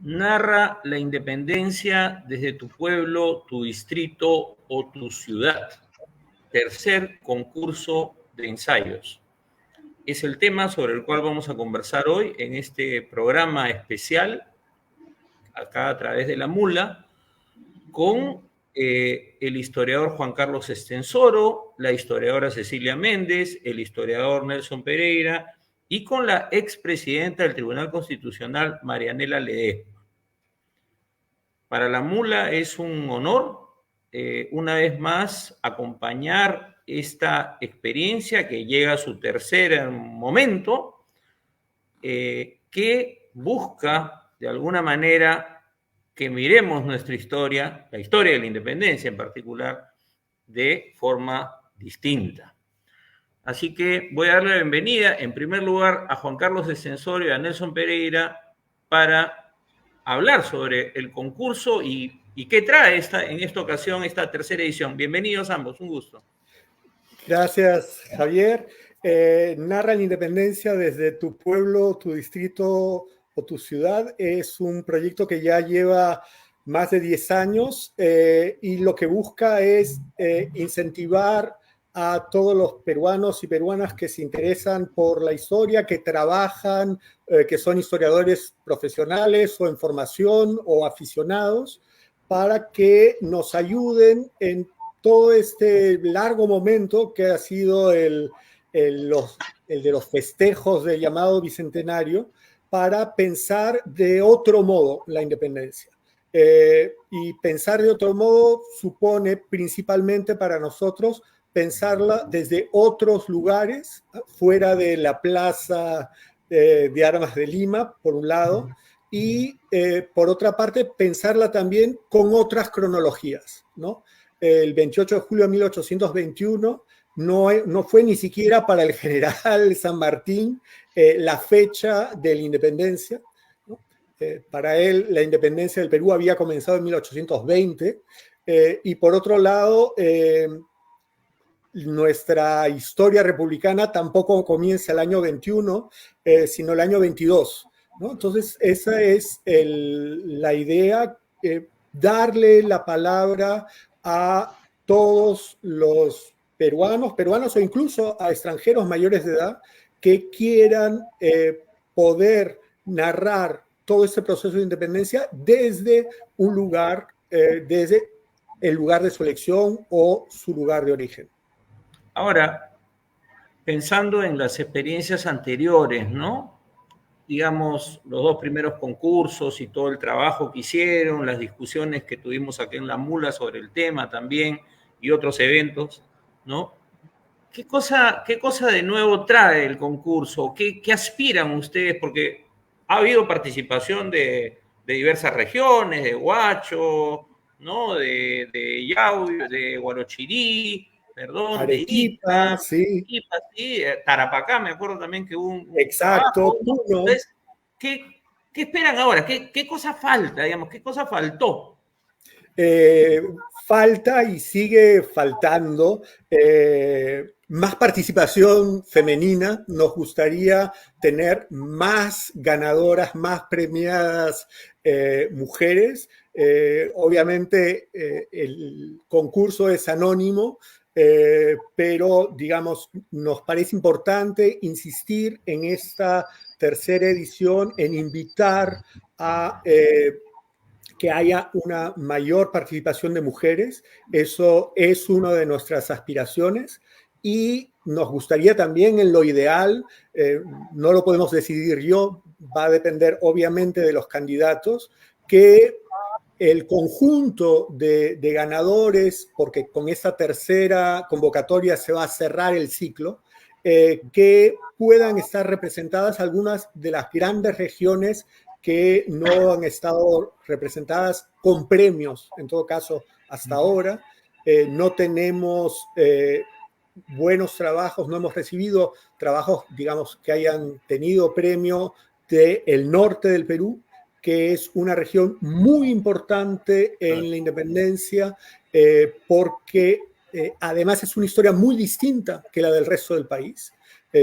Narra la independencia desde tu pueblo, tu distrito o tu ciudad. Tercer concurso de ensayos. Es el tema sobre el cual vamos a conversar hoy en este programa especial, acá a través de La Mula, con el historiador Juan Carlos Estenssoro, la historiadora Cecilia Méndez, el historiador Nelson Pereira y con la expresidenta del Tribunal Constitucional, Marianela Ledesma. Para La Mula es un honor, una vez más, acompañar esta experiencia que llega a su tercer momento, que busca, de alguna manera, que miremos nuestra historia, la historia de la independencia en particular, de forma distinta. Así que voy a darle la bienvenida, en primer lugar, a Juan Carlos Estenssoro y a Nelson Pereira para hablar sobre el concurso y qué trae en esta ocasión esta tercera edición. Bienvenidos ambos, un gusto. Gracias, Javier. Narra la independencia desde tu pueblo, tu distrito o tu ciudad. Es un proyecto que ya lleva más de 10 años y lo que busca es incentivar a todos los peruanos y peruanas que se interesan por la historia, que trabajan, que son historiadores profesionales o en formación o aficionados, para que nos ayuden en todo este largo momento que ha sido el de los festejos del llamado Bicentenario, para pensar de otro modo la independencia. Y pensar de otro modo supone principalmente para nosotros pensarla desde otros lugares, fuera de la Plaza de Armas de Lima, por un lado, y por otra parte, pensarla también con otras cronologías, ¿no? El 28 de julio de 1821 no fue ni siquiera para el general San Martín la fecha de la independencia, ¿no? Para él, la independencia del Perú había comenzado en 1820, y por otro lado, nuestra historia republicana tampoco comienza el año 21, sino el año 22, ¿no? Entonces, esa es la idea, darle la palabra a todos los peruanos o incluso a extranjeros mayores de edad que quieran poder narrar todo este proceso de independencia desde un lugar, desde el lugar de su elección o su lugar de origen. Ahora, pensando en las experiencias anteriores, ¿no? Digamos, los dos primeros concursos y todo el trabajo que hicieron, las discusiones que tuvimos aquí en La Mula sobre el tema también y otros eventos, ¿no? ¿Qué cosa de nuevo trae el concurso? ¿Qué aspiran ustedes? Porque ha habido participación de diversas regiones, de Huacho, ¿no? De Yauyos, de Huarochirí, perdón, Arequipa, sí. Arequipa, sí, Tarapacá, me acuerdo también que hubo un exacto, trabajo. Entonces, ¿qué esperan ahora? ¿Qué cosa falta, digamos? ¿Qué cosa faltó? Falta y sigue faltando más participación femenina. Nos gustaría tener más ganadoras, más premiadas mujeres. Obviamente el concurso es anónimo, pero digamos, nos parece importante insistir en esta tercera edición, en invitar a que haya una mayor participación de mujeres. Eso es una de nuestras aspiraciones y nos gustaría también, en lo ideal, no lo podemos decidir yo, va a depender obviamente de los candidatos, que el conjunto de ganadores, porque con esta tercera convocatoria se va a cerrar el ciclo, que puedan estar representadas algunas de las grandes regiones que no han estado representadas con premios, en todo caso, hasta ahora. No tenemos buenos trabajos, no hemos recibido trabajos, digamos, que hayan tenido premio del norte del Perú, que es una región muy importante en la independencia, porque además es una historia muy distinta que la del resto del país,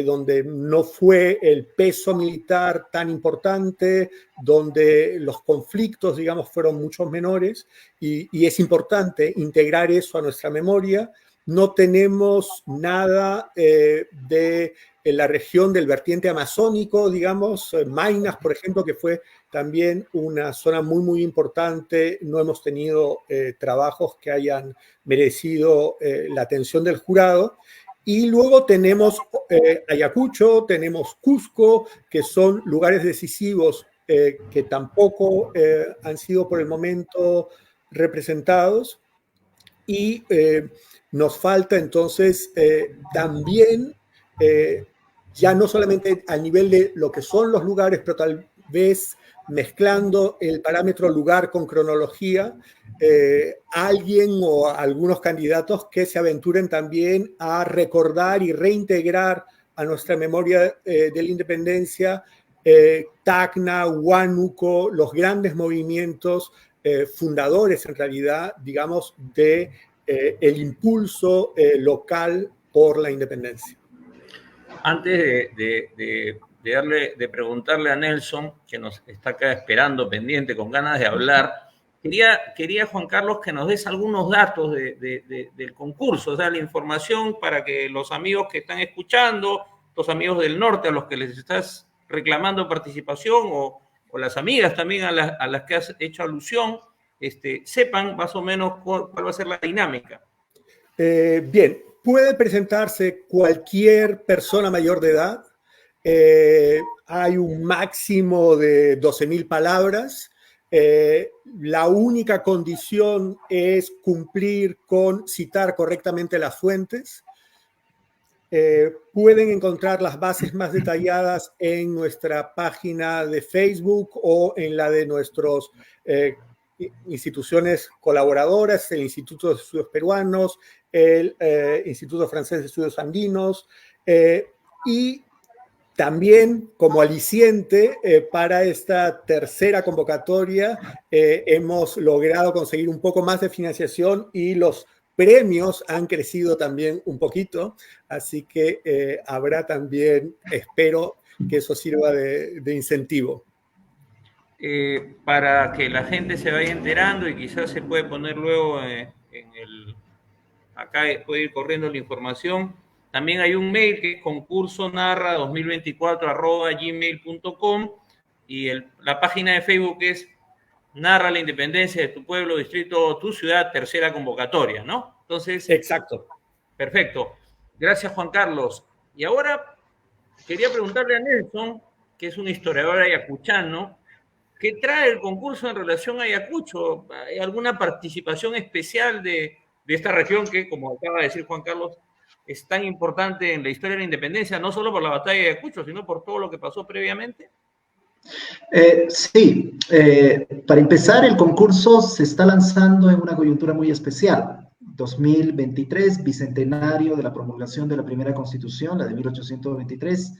donde no fue el peso militar tan importante, donde los conflictos, digamos, fueron mucho menores, y es importante integrar eso a nuestra memoria. No tenemos nada de la región del vertiente amazónico, digamos, Maynas, por ejemplo, que fue también una zona muy, muy importante. No hemos tenido trabajos que hayan merecido la atención del jurado. Y luego tenemos Ayacucho, tenemos Cusco, que son lugares decisivos que tampoco han sido por el momento representados. Y nos falta entonces también, ya no solamente a nivel de lo que son los lugares, pero tal vez mezclando el parámetro lugar con cronología, alguien o algunos candidatos que se aventuren también a recordar y reintegrar a nuestra memoria de la independencia Tacna, Huánuco, los grandes movimientos fundadores en realidad, digamos, de el impulso local por la independencia. Antes de preguntarle a Nelson, que nos está acá esperando, pendiente, con ganas de hablar, quería Juan Carlos, que nos des algunos datos del concurso, o sea, la información para que los amigos que están escuchando, los amigos del norte a los que les estás reclamando participación, o las amigas también a las que has hecho alusión, sepan más o menos cuál va a ser la dinámica. Bien, puede presentarse cualquier persona mayor de edad. Hay un máximo de 12.000 palabras. La única condición es cumplir con citar correctamente las fuentes. Pueden encontrar las bases más detalladas en nuestra página de Facebook o en la de nuestras instituciones colaboradoras, el Instituto de Estudios Peruanos, el Instituto Francés de Estudios Andinos, y también como aliciente para esta tercera convocatoria hemos logrado conseguir un poco más de financiación y los premios han crecido también un poquito, así que habrá también, espero que eso sirva de incentivo. Para que la gente se vaya enterando, y quizás se puede poner luego acá puede ir corriendo la información. También hay un mail que es concursonarra2024@gmail.com, y la página de Facebook es Narra la Independencia de tu pueblo, distrito, tu ciudad, tercera convocatoria, ¿no? Entonces, exacto. Perfecto. Gracias, Juan Carlos. Y ahora quería preguntarle a Nelson, que es un historiador ayacuchano, ¿qué trae el concurso en relación a Ayacucho? ¿Hay alguna participación especial de esta región que, como acaba de decir Juan Carlos, es tan importante en la historia de la independencia, no solo por la batalla de Ayacucho, sino por todo lo que pasó previamente? Sí, para empezar, el concurso se está lanzando en una coyuntura muy especial. 2023, bicentenario de la promulgación de la primera constitución, la de 1823,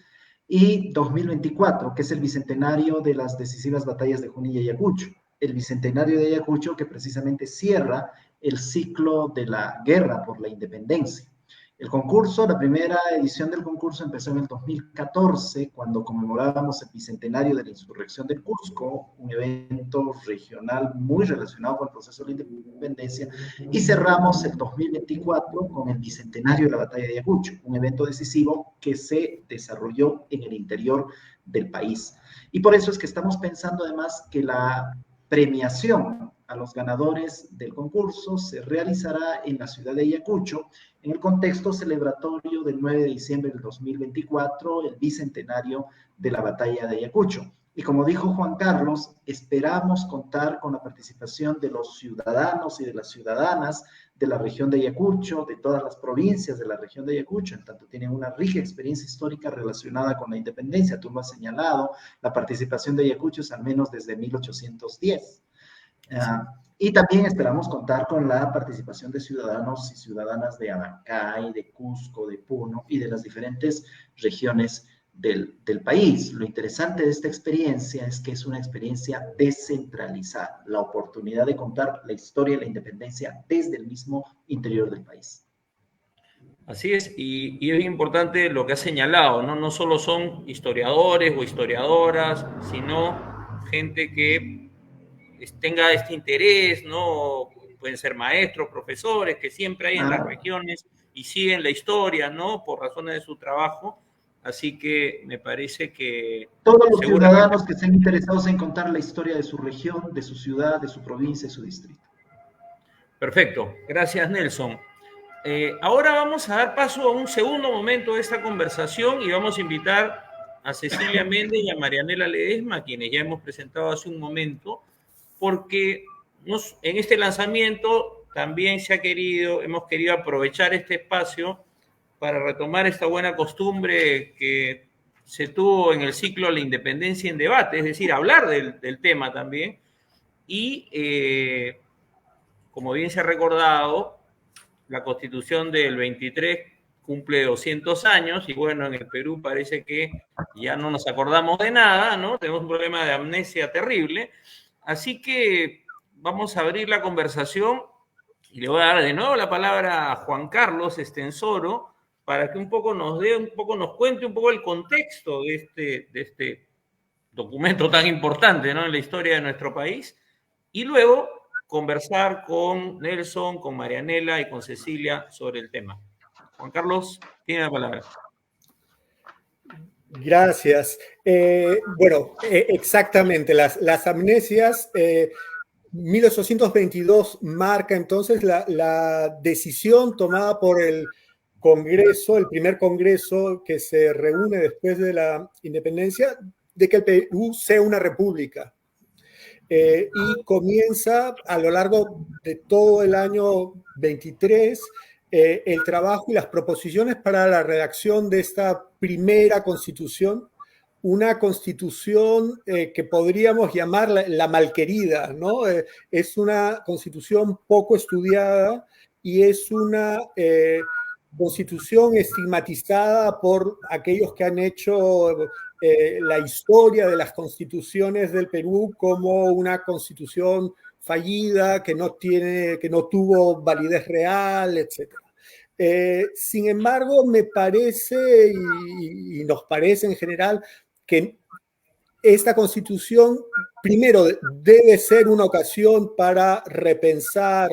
y 2024, que es el bicentenario de las decisivas batallas de Junín y Ayacucho. El bicentenario de Ayacucho que precisamente cierra el ciclo de la guerra por la independencia. El concurso, la primera edición del concurso empezó en el 2014, cuando conmemorábamos el bicentenario de la insurrección de Cusco, un evento regional muy relacionado con el proceso de la independencia, y cerramos el 2024 con el bicentenario de la batalla de Ayacucho, un evento decisivo que se desarrolló en el interior del país. Y por eso es que estamos pensando además que la premiación a los ganadores del concurso se realizará en la ciudad de Ayacucho, en el contexto celebratorio del 9 de diciembre del 2024, el bicentenario de la batalla de Ayacucho. Y como dijo Juan Carlos, esperamos contar con la participación de los ciudadanos y de las ciudadanas de la región de Ayacucho, de todas las provincias de la región de Ayacucho, en tanto tienen una rica experiencia histórica relacionada con la independencia. Tú lo has señalado, la participación de Ayacucho es al menos desde 1810. Y también esperamos contar con la participación de ciudadanos y ciudadanas de Abancay, de Cusco, de Puno y de las diferentes regiones del país. Lo interesante de esta experiencia es que es una experiencia descentralizada, la oportunidad de contar la historia de la independencia desde el mismo interior del país. Así es, y es importante lo que has señalado, ¿no? No solo son historiadores o historiadoras, sino gente que tenga este interés, ¿no? Pueden ser maestros, profesores, que siempre hay en las regiones y siguen la historia, ¿no? Por razones de su trabajo. Así que me parece que... Todos los ciudadanos que estén interesados en contar la historia de su región, de su ciudad, de su provincia, de su distrito. Perfecto. Gracias, Nelson. Ahora vamos a dar paso a un segundo momento de esta conversación y vamos a invitar a Cecilia Méndez y a Marianela Ledesma, quienes ya hemos presentado hace un momento, porque en este lanzamiento también hemos querido aprovechar este espacio para retomar esta buena costumbre que se tuvo en el ciclo La Independencia en Debate, es decir, hablar del tema también. Y como bien se ha recordado, la Constitución del 23 cumple 200 años y bueno, en el Perú parece que ya no nos acordamos de nada, ¿no? Tenemos un problema de amnesia terrible. Así que vamos a abrir la conversación y le voy a dar de nuevo la palabra a Juan Carlos Estensoro para que un poco nos cuente un poco el contexto de este documento tan importante, ¿no? En la historia de nuestro país. Y luego conversar con Nelson, con Marianela y con Cecilia sobre el tema. Juan Carlos, tiene la palabra. Gracias. Bueno, exactamente, las amnesias, 1822 marca entonces la decisión tomada por el Congreso, el primer Congreso que se reúne después de la independencia, de que el Perú sea una república. Y comienza a lo largo de todo el año 23 el trabajo y las proposiciones para la redacción de esta primera constitución, una constitución que podríamos llamar la malquerida, ¿no? Es una constitución poco estudiada y es una constitución estigmatizada por aquellos que han hecho la historia de las constituciones del Perú como una constitución fallida, que no tuvo validez real, etc. Sin embargo, me parece, y nos parece en general, que esta constitución, primero, debe ser una ocasión para repensar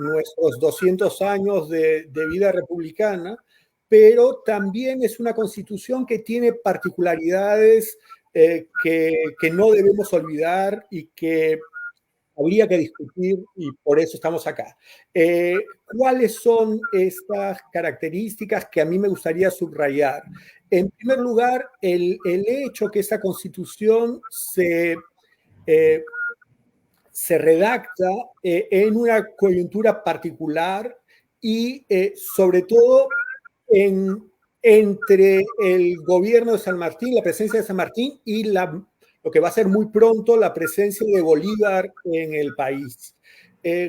nuestros 200 años de vida republicana, pero también es una constitución que tiene particularidades que no debemos olvidar y que habría que discutir y por eso estamos acá. ¿Cuáles son estas características que a mí me gustaría subrayar? En primer lugar, el hecho que esta constitución se redacta en una coyuntura particular y sobre todo entre el gobierno de San Martín, la presencia de San Martín y lo que va a ser muy pronto la presencia de Bolívar en el país.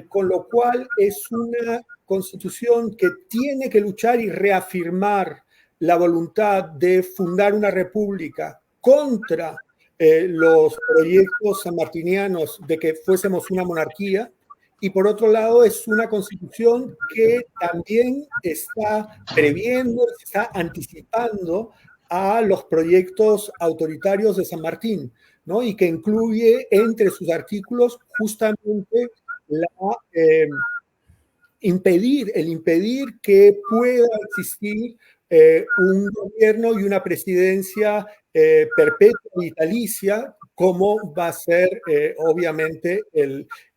Con lo cual es una constitución que tiene que luchar y reafirmar la voluntad de fundar una república contra los proyectos sanmartinianos de que fuésemos una monarquía. Y por otro lado, es una constitución que también está previendo, está anticipando a los proyectos autoritarios de San Martín, ¿no? Y que incluye entre sus artículos justamente el impedir que pueda existir un gobierno y una presidencia perpetua vitalicia, como va a ser obviamente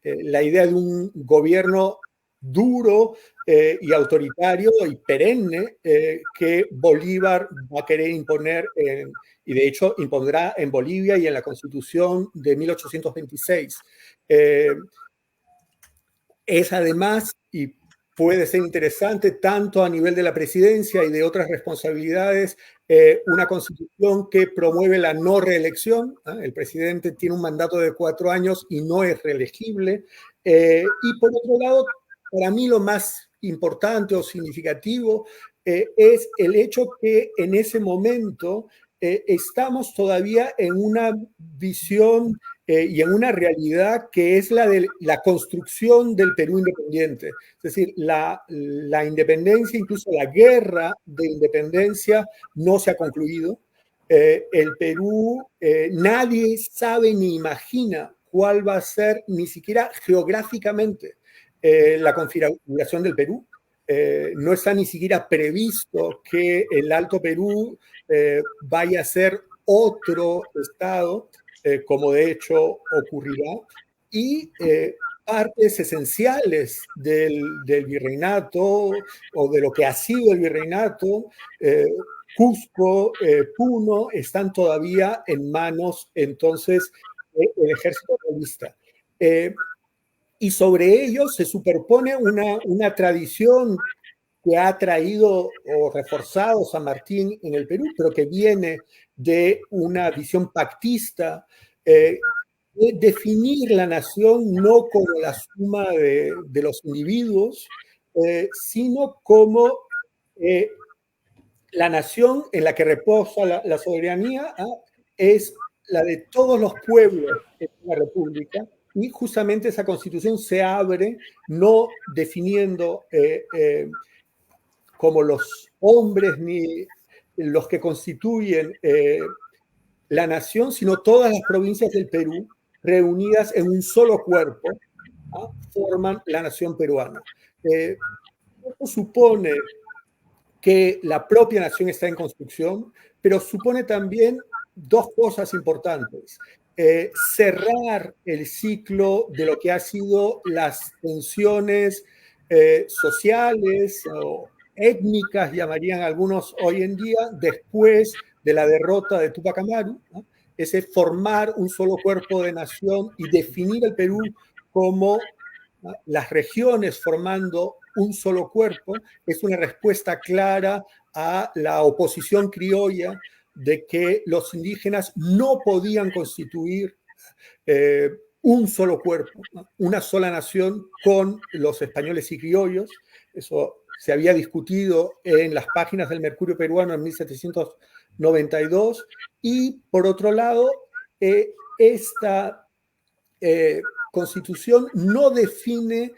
la idea de un gobierno duro y autoritario y perenne que Bolívar va a querer imponer, y de hecho impondrá en Bolivia y en la Constitución de 1826. Es además, y puede ser interesante, tanto a nivel de la presidencia y de otras responsabilidades, una constitución que promueve la no reelección. El presidente tiene un mandato de 4 años y no es reelegible. Y por otro lado, para mí lo más importante o significativo es el hecho que en ese momento estamos todavía en una visión y en una realidad que es la de la construcción del Perú independiente. Es decir, la independencia, incluso la guerra de independencia, no se ha concluido. El Perú, nadie sabe ni imagina cuál va a ser, ni siquiera geográficamente, la configuración del Perú. No está ni siquiera previsto que el Alto Perú vaya a ser otro estado, como de hecho ocurrirá, y partes esenciales del virreinato o de lo que ha sido el virreinato, Cusco, Puno, están todavía en manos entonces del ejército realista. Y sobre ello se superpone una tradición que ha traído o reforzado San Martín en el Perú, pero que viene de una visión pactista, de definir la nación no como la suma de los individuos, sino como la nación en la que reposa la soberanía es la de todos los pueblos en la república, y justamente esa constitución se abre no definiendo como los hombres ni los que constituyen la nación, sino todas las provincias del Perú reunidas en un solo cuerpo, forman la nación peruana. Esto supone que la propia nación está en construcción, pero supone también dos cosas importantes. Cerrar el ciclo de lo que ha sido las tensiones sociales o étnicas, llamarían algunos hoy en día, después de la derrota de Túpac Amaru, ¿no? Ese formar un solo cuerpo de nación y definir el Perú como, ¿no?, las regiones formando un solo cuerpo, es una respuesta clara a la oposición criolla de que los indígenas no podían constituir un solo cuerpo, ¿no?, una sola nación con los españoles y criollos. Eso se había discutido en las páginas del Mercurio Peruano en 1792. Y por otro lado, esta constitución no define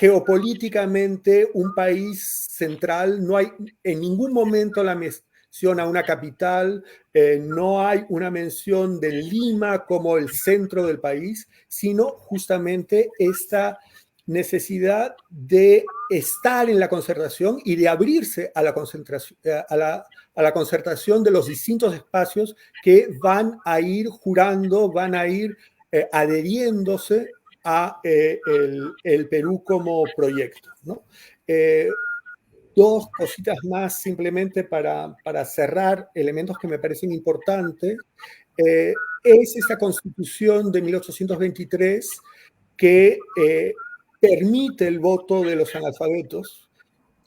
geopolíticamente un país central. No hay en ningún momento la mención a una capital, no hay una mención de Lima como el centro del país, sino justamente esta necesidad de estar en la concertación y de abrirse a la concentración, a la concertación de los distintos espacios que van a ir jurando, van a ir adheriéndose a el Perú como proyecto, ¿no? Dos cositas más simplemente para cerrar elementos que me parecen importantes. Es esta constitución de 1823 que permite el voto de los analfabetos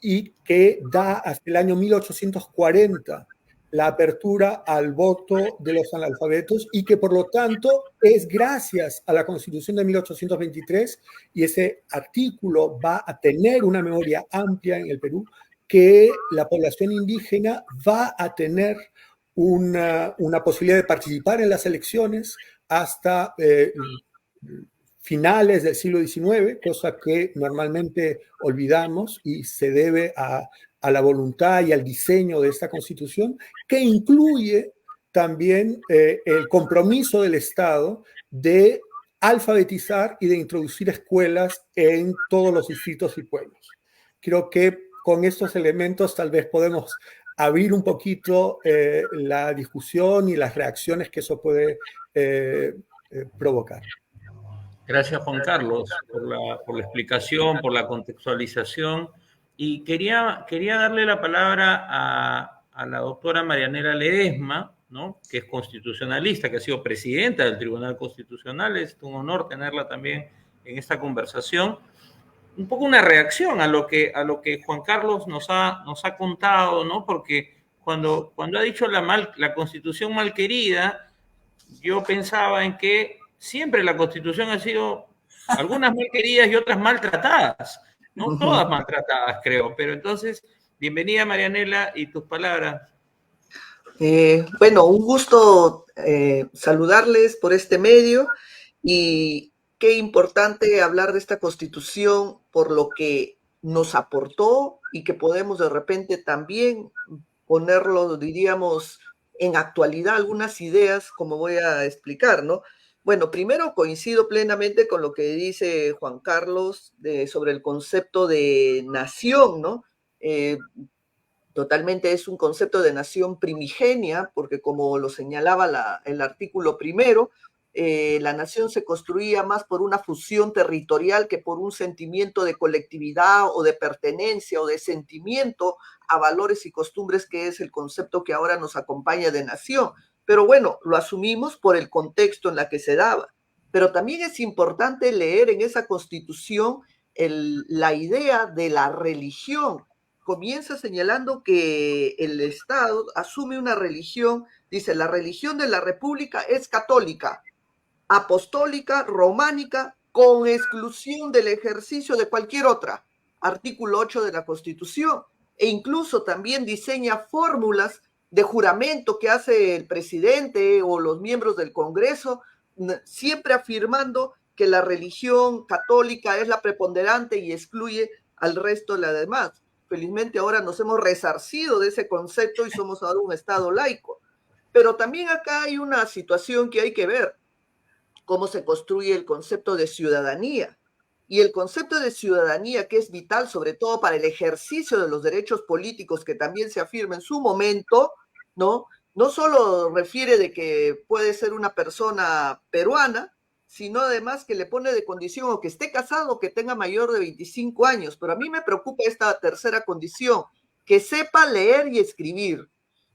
y que da hasta el año 1840 la apertura al voto de los analfabetos, y que por lo tanto es gracias a la Constitución de 1823, y ese artículo va a tener una memoria amplia en el Perú, que la población indígena va a tener una posibilidad de participar en las elecciones hasta finales del siglo XIX, cosa que normalmente olvidamos, y se debe a la voluntad y al diseño de esta Constitución, que incluye también el compromiso del Estado de alfabetizar y de introducir escuelas en todos los distritos y pueblos. Creo que con estos elementos tal vez podemos abrir un poquito la discusión y las reacciones que eso puede provocar. Gracias, Juan Carlos, por la explicación, por la contextualización. Y quería darle la palabra a la doctora Marianela Ledesma, ¿no? Que es constitucionalista, que ha sido presidenta del Tribunal Constitucional. Es un honor tenerla también en esta conversación. Un poco una reacción a lo que Juan Carlos nos ha contado, ¿no? Porque cuando ha dicho la Constitución mal querida, yo pensaba en que siempre la Constitución ha sido algunas mal queridas y otras maltratadas, ¿no? Todas maltratadas, creo. Pero entonces, bienvenida Marianela y tus palabras. Bueno, un gusto saludarles por este medio y qué importante hablar de esta Constitución por lo que nos aportó y que podemos de repente también ponerlo, diríamos, en actualidad algunas ideas, como voy a explicar, ¿no? Bueno, primero coincido plenamente con lo que dice Juan Carlos sobre el concepto de nación, ¿no? Totalmente es un concepto de nación primigenia, porque como lo señalaba el artículo primero, la nación se construía más por una fusión territorial que por un sentimiento de colectividad o de pertenencia o de sentimiento a valores y costumbres, que es el concepto que ahora nos acompaña de nación. Pero bueno, lo asumimos por el contexto en la que se daba. Pero también es importante leer en esa constitución la idea de la religión. Comienza señalando que el Estado asume una religión, dice, la religión de la República es católica, apostólica, románica, con exclusión del ejercicio de cualquier otra, artículo 8 de la Constitución, e incluso también diseña fórmulas de juramento que hace el presidente o los miembros del Congreso, siempre afirmando que la religión católica es la preponderante y excluye al resto de las demás. Felizmente ahora nos hemos resarcido de ese concepto y somos ahora un Estado laico. Pero también acá hay una situación que hay que ver, cómo se construye el concepto de ciudadanía. Y el concepto de ciudadanía, que es vital sobre todo para el ejercicio de los derechos políticos que también se afirma en su momento, ¿no? No solo refiere de que puede ser una persona peruana, sino además que le pone de condición o que esté casado o que tenga mayor de 25 años. Pero a mí me preocupa esta tercera condición, que sepa leer y escribir.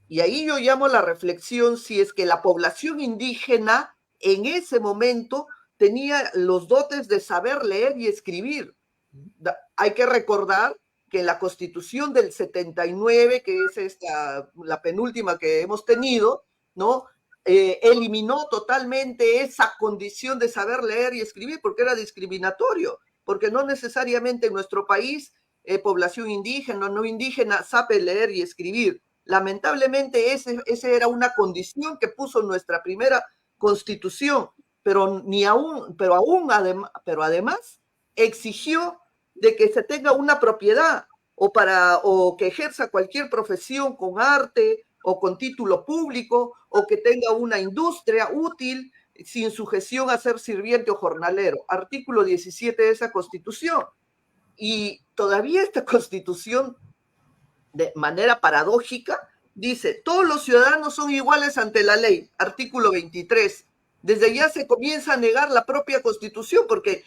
Y ahí yo llamo la reflexión si es que la población indígena en ese momento tenía los dotes de saber leer y escribir. Hay que recordar que en la Constitución del 79, que es la penúltima que hemos tenido, ¿no? Eliminó totalmente esa condición de saber leer y escribir porque era discriminatorio, porque no necesariamente en nuestro país población indígena o no indígena sabe leer y escribir. Lamentablemente esa era una condición que puso nuestra primera Constitución, pero además exigió de que se tenga una propiedad o que ejerza cualquier profesión con arte o con título público o que tenga una industria útil sin sujeción a ser sirviente o jornalero. Artículo 17 de esa Constitución. Y todavía esta Constitución, de manera paradójica, dice, todos los ciudadanos son iguales ante la ley, artículo 23. Desde ya se comienza a negar la propia Constitución, porque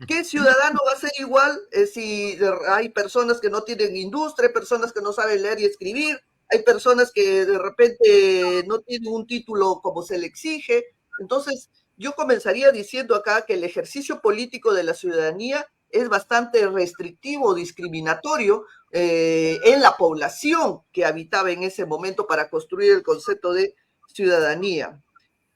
¿qué ciudadano va a ser igual si hay personas que no tienen industria, personas que no saben leer y escribir, hay personas que de repente no tienen un título como se le exige? Entonces, yo comenzaría diciendo acá que el ejercicio político de la ciudadanía es bastante restrictivo, discriminatorio en la población que habitaba en ese momento para construir el concepto de ciudadanía.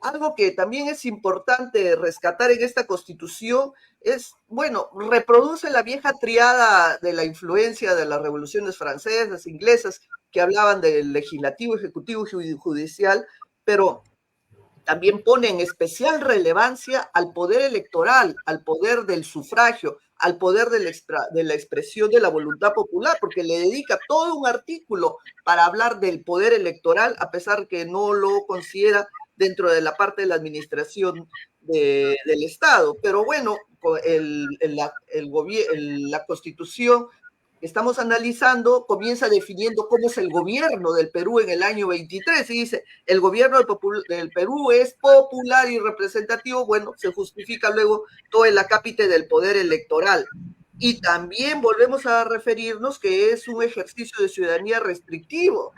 Algo que también es importante rescatar en esta Constitución es, bueno, reproduce la vieja triada de la influencia de las revoluciones francesas, inglesas, que hablaban del legislativo, ejecutivo y judicial, pero también pone en especial relevancia al poder electoral, al poder del sufragio, al poder de la expresión de la voluntad popular, porque le dedica todo un artículo para hablar del poder electoral, a pesar que no lo considera dentro de la parte de la administración del Estado. Pero bueno, la Constitución que estamos analizando comienza definiendo cómo es el gobierno del Perú en el año 23 y dice, el gobierno del Perú es popular y representativo, bueno, se justifica luego todo el acápite del poder electoral. Y también volvemos a referirnos que es un ejercicio de ciudadanía restrictivo,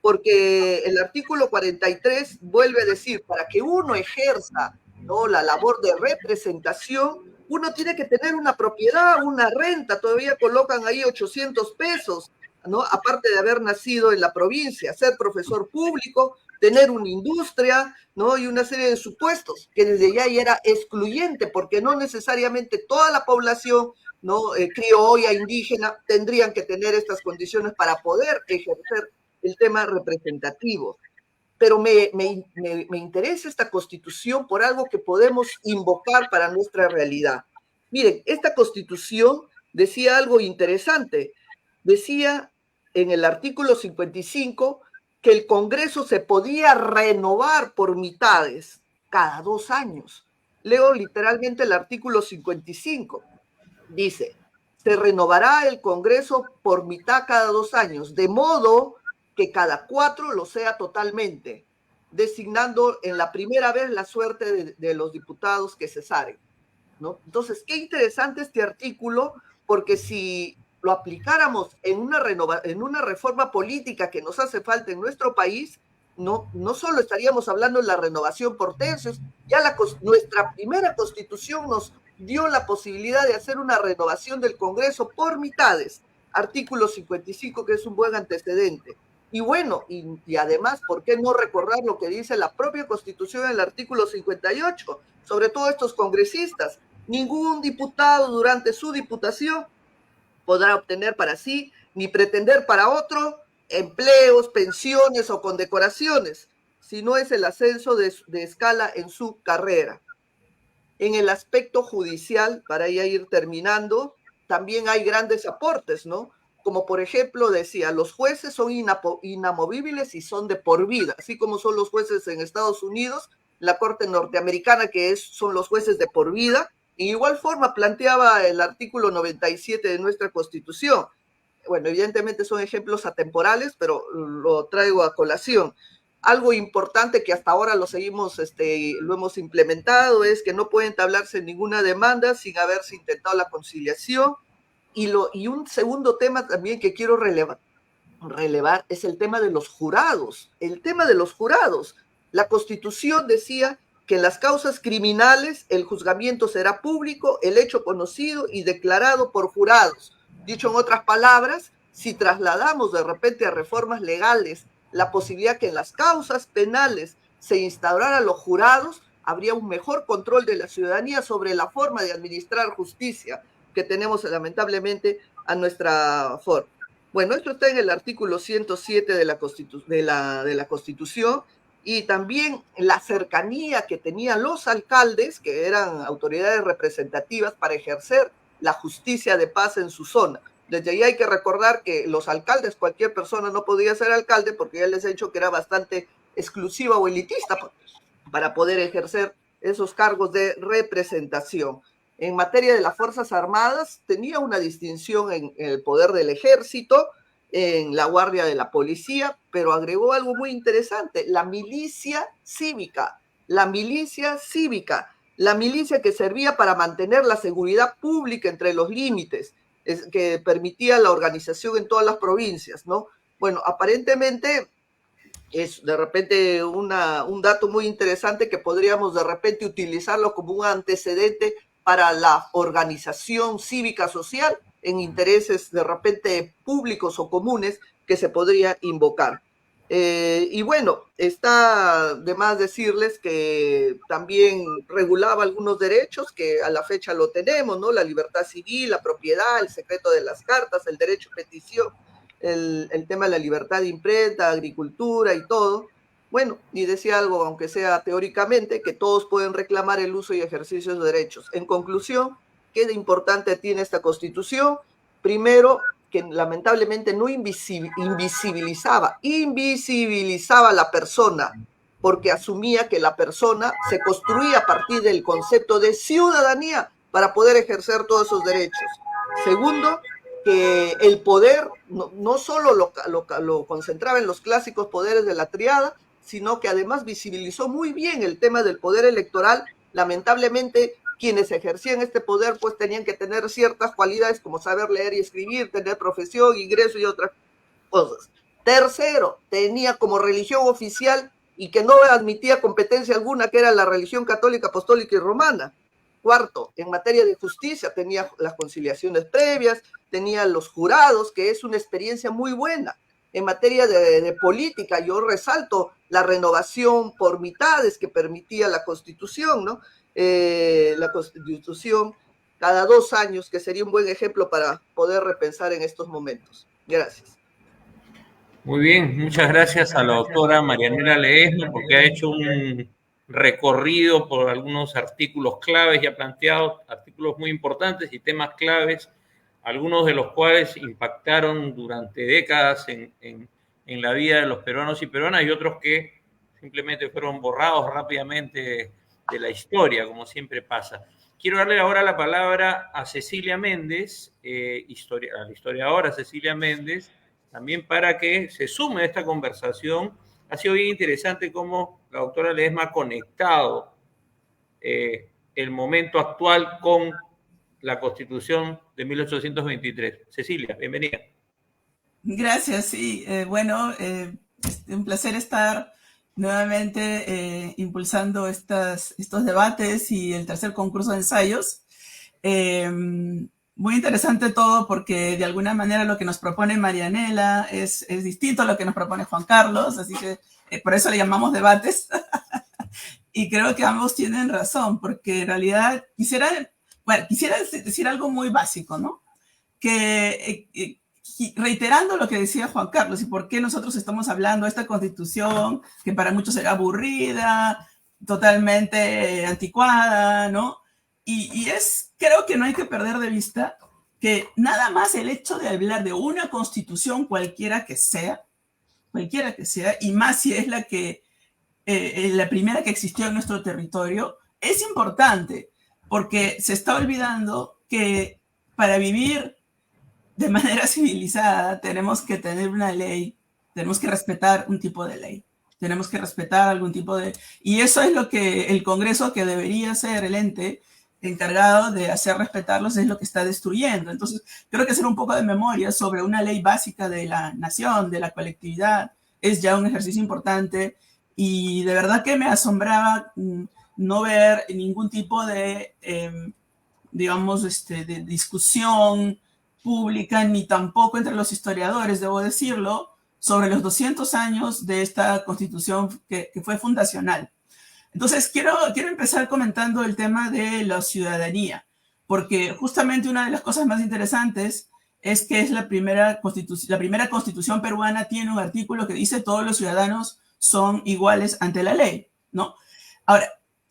porque el artículo 43 vuelve a decir, para que uno ejerza, ¿no?, la labor de representación, uno tiene que tener una propiedad, una renta, todavía colocan ahí 800 pesos, ¿no?, aparte de haber nacido en la provincia, ser profesor público, tener una industria, ¿no?, y una serie de supuestos, que desde ya era excluyente, porque no necesariamente toda la población, ¿no?, criolla, indígena, tendrían que tener estas condiciones para poder ejercer el tema representativo. Pero me interesa esta constitución por algo que podemos invocar para nuestra realidad. Miren, esta constitución decía algo interesante. Decía en el artículo 55 que el Congreso se podía renovar por mitades cada 2 años. Leo literalmente el artículo 55. Dice, se renovará el Congreso por mitad cada 2 años, de modo que cada 4 lo sea totalmente, designando en la primera vez la suerte de los diputados que cesaren, ¿no? Entonces, qué interesante este artículo, porque si lo aplicáramos en una reforma política que nos hace falta en nuestro país, no solo estaríamos hablando de la renovación por tercios, ya nuestra primera constitución nos dio la posibilidad de hacer una renovación del Congreso por mitades, artículo 55, que es un buen antecedente. Y bueno, y además, ¿por qué no recordar lo que dice la propia Constitución en el artículo 58? Sobre todo estos congresistas. Ningún diputado durante su diputación podrá obtener para sí ni pretender para otro empleos, pensiones o condecoraciones, si no es el ascenso de escala en su carrera. En el aspecto judicial, para ya ir terminando, también hay grandes aportes, ¿no? Como por ejemplo decía, los jueces son inamovibles y son de por vida, así como son los jueces en Estados Unidos, la Corte Norteamericana, que son los jueces de por vida. Y de igual forma planteaba el artículo 97 de nuestra Constitución. Bueno, evidentemente son ejemplos atemporales, pero lo traigo a colación. Algo importante que hasta ahora lo hemos implementado es que no puede entablarse ninguna demanda sin haberse intentado la conciliación. Y un segundo tema también que quiero relevar es el tema de los jurados. El tema de los jurados. La Constitución decía que en las causas criminales el juzgamiento será público, el hecho conocido y declarado por jurados. Dicho en otras palabras, si trasladamos de repente a reformas legales la posibilidad que en las causas penales se instauraran los jurados, habría un mejor control de la ciudadanía sobre la forma de administrar justicia que tenemos lamentablemente a nuestra forma. Bueno, esto está en el artículo 107 de la Constitución, y también la cercanía que tenían los alcaldes, que eran autoridades representativas, para ejercer la justicia de paz en su zona. Desde ahí hay que recordar que los alcaldes, cualquier persona no podía ser alcalde, porque ya les he dicho que era bastante exclusiva o elitista para poder ejercer esos cargos de representación. En materia de las Fuerzas Armadas, tenía una distinción en el poder del ejército, en la guardia de la policía, pero agregó algo muy interesante, la milicia cívica, la milicia que servía para mantener la seguridad pública entre los límites, que permitía la organización en todas las provincias, ¿no? Bueno, aparentemente es de repente un dato muy interesante que podríamos de repente utilizarlo como un antecedente para la organización cívica social en intereses de repente públicos o comunes que se podría invocar. Y bueno, está de más decirles que también regulaba algunos derechos que a la fecha lo tenemos, ¿no? La libertad civil, la propiedad, el secreto de las cartas, el derecho a petición, el tema de la libertad de imprenta, agricultura y todo. Bueno, y decía algo, aunque sea teóricamente, que todos pueden reclamar el uso y ejercicio de derechos. En conclusión, ¿qué de importante tiene esta Constitución? Primero, que lamentablemente no invisibilizaba a la persona, porque asumía que la persona se construía a partir del concepto de ciudadanía para poder ejercer todos esos derechos. Segundo, que el poder no solo lo concentraba en los clásicos poderes de la tríada, sino que además visibilizó muy bien el tema del poder electoral. Lamentablemente, quienes ejercían este poder pues tenían que tener ciertas cualidades como saber leer y escribir, tener profesión, ingreso y otras cosas. Tercero, tenía como religión oficial y que no admitía competencia alguna, que era la religión católica, apostólica y romana. Cuarto, en materia de justicia tenía las conciliaciones previas, tenía los jurados, que es una experiencia muy buena. En materia de política, yo resalto la renovación por mitades que permitía la Constitución, ¿no? La Constitución cada 2 años, que sería un buen ejemplo para poder repensar en estos momentos. Gracias. Muy bien, muchas gracias a la doctora Marianela Ledesma porque ha hecho un recorrido por algunos artículos claves y ha planteado artículos muy importantes y temas claves, algunos de los cuales impactaron durante décadas en la vida de los peruanos y peruanas y otros que simplemente fueron borrados rápidamente de la historia, como siempre pasa. Quiero darle ahora la palabra a Cecilia Méndez, a la historiadora Cecilia Méndez, también para que se sume a esta conversación. Ha sido bien interesante cómo la doctora Ledesma ha conectado el momento actual con la Constitución de 1823. Cecilia, bienvenida. Gracias, sí. Bueno, un placer estar nuevamente impulsando estos debates y el tercer concurso de ensayos. Muy interesante todo porque de alguna manera lo que nos propone Marianela es distinto a lo que nos propone Juan Carlos, así que por eso le llamamos debates. Y creo que ambos tienen razón, porque en realidad quisiera decir algo muy básico, ¿no? Que reiterando lo que decía Juan Carlos y por qué nosotros estamos hablando de esta Constitución, que para muchos será aburrida, totalmente anticuada, ¿no? Creo que no hay que perder de vista que nada más el hecho de hablar de una Constitución cualquiera que sea, y más si es la primera que existió en nuestro territorio, es importante, porque se está olvidando que para vivir de manera civilizada tenemos que tener una ley, tenemos que respetar un tipo de ley, tenemos que respetar algún tipo de... Y eso es lo que el Congreso, que debería ser el ente encargado de hacer respetarlos, es lo que está destruyendo. Entonces, creo que hacer un poco de memoria sobre una ley básica de la nación, de la colectividad, es ya un ejercicio importante, y de verdad que me asombraba no ver ningún tipo de, digamos, de discusión pública, ni tampoco entre los historiadores, debo decirlo, sobre los 200 años de esta Constitución que fue fundacional. Entonces, quiero empezar comentando el tema de la ciudadanía, porque justamente una de las cosas más interesantes es que es la primera Constitución peruana tiene un artículo que dice todos los ciudadanos son iguales ante la ley, ¿no? Ahora,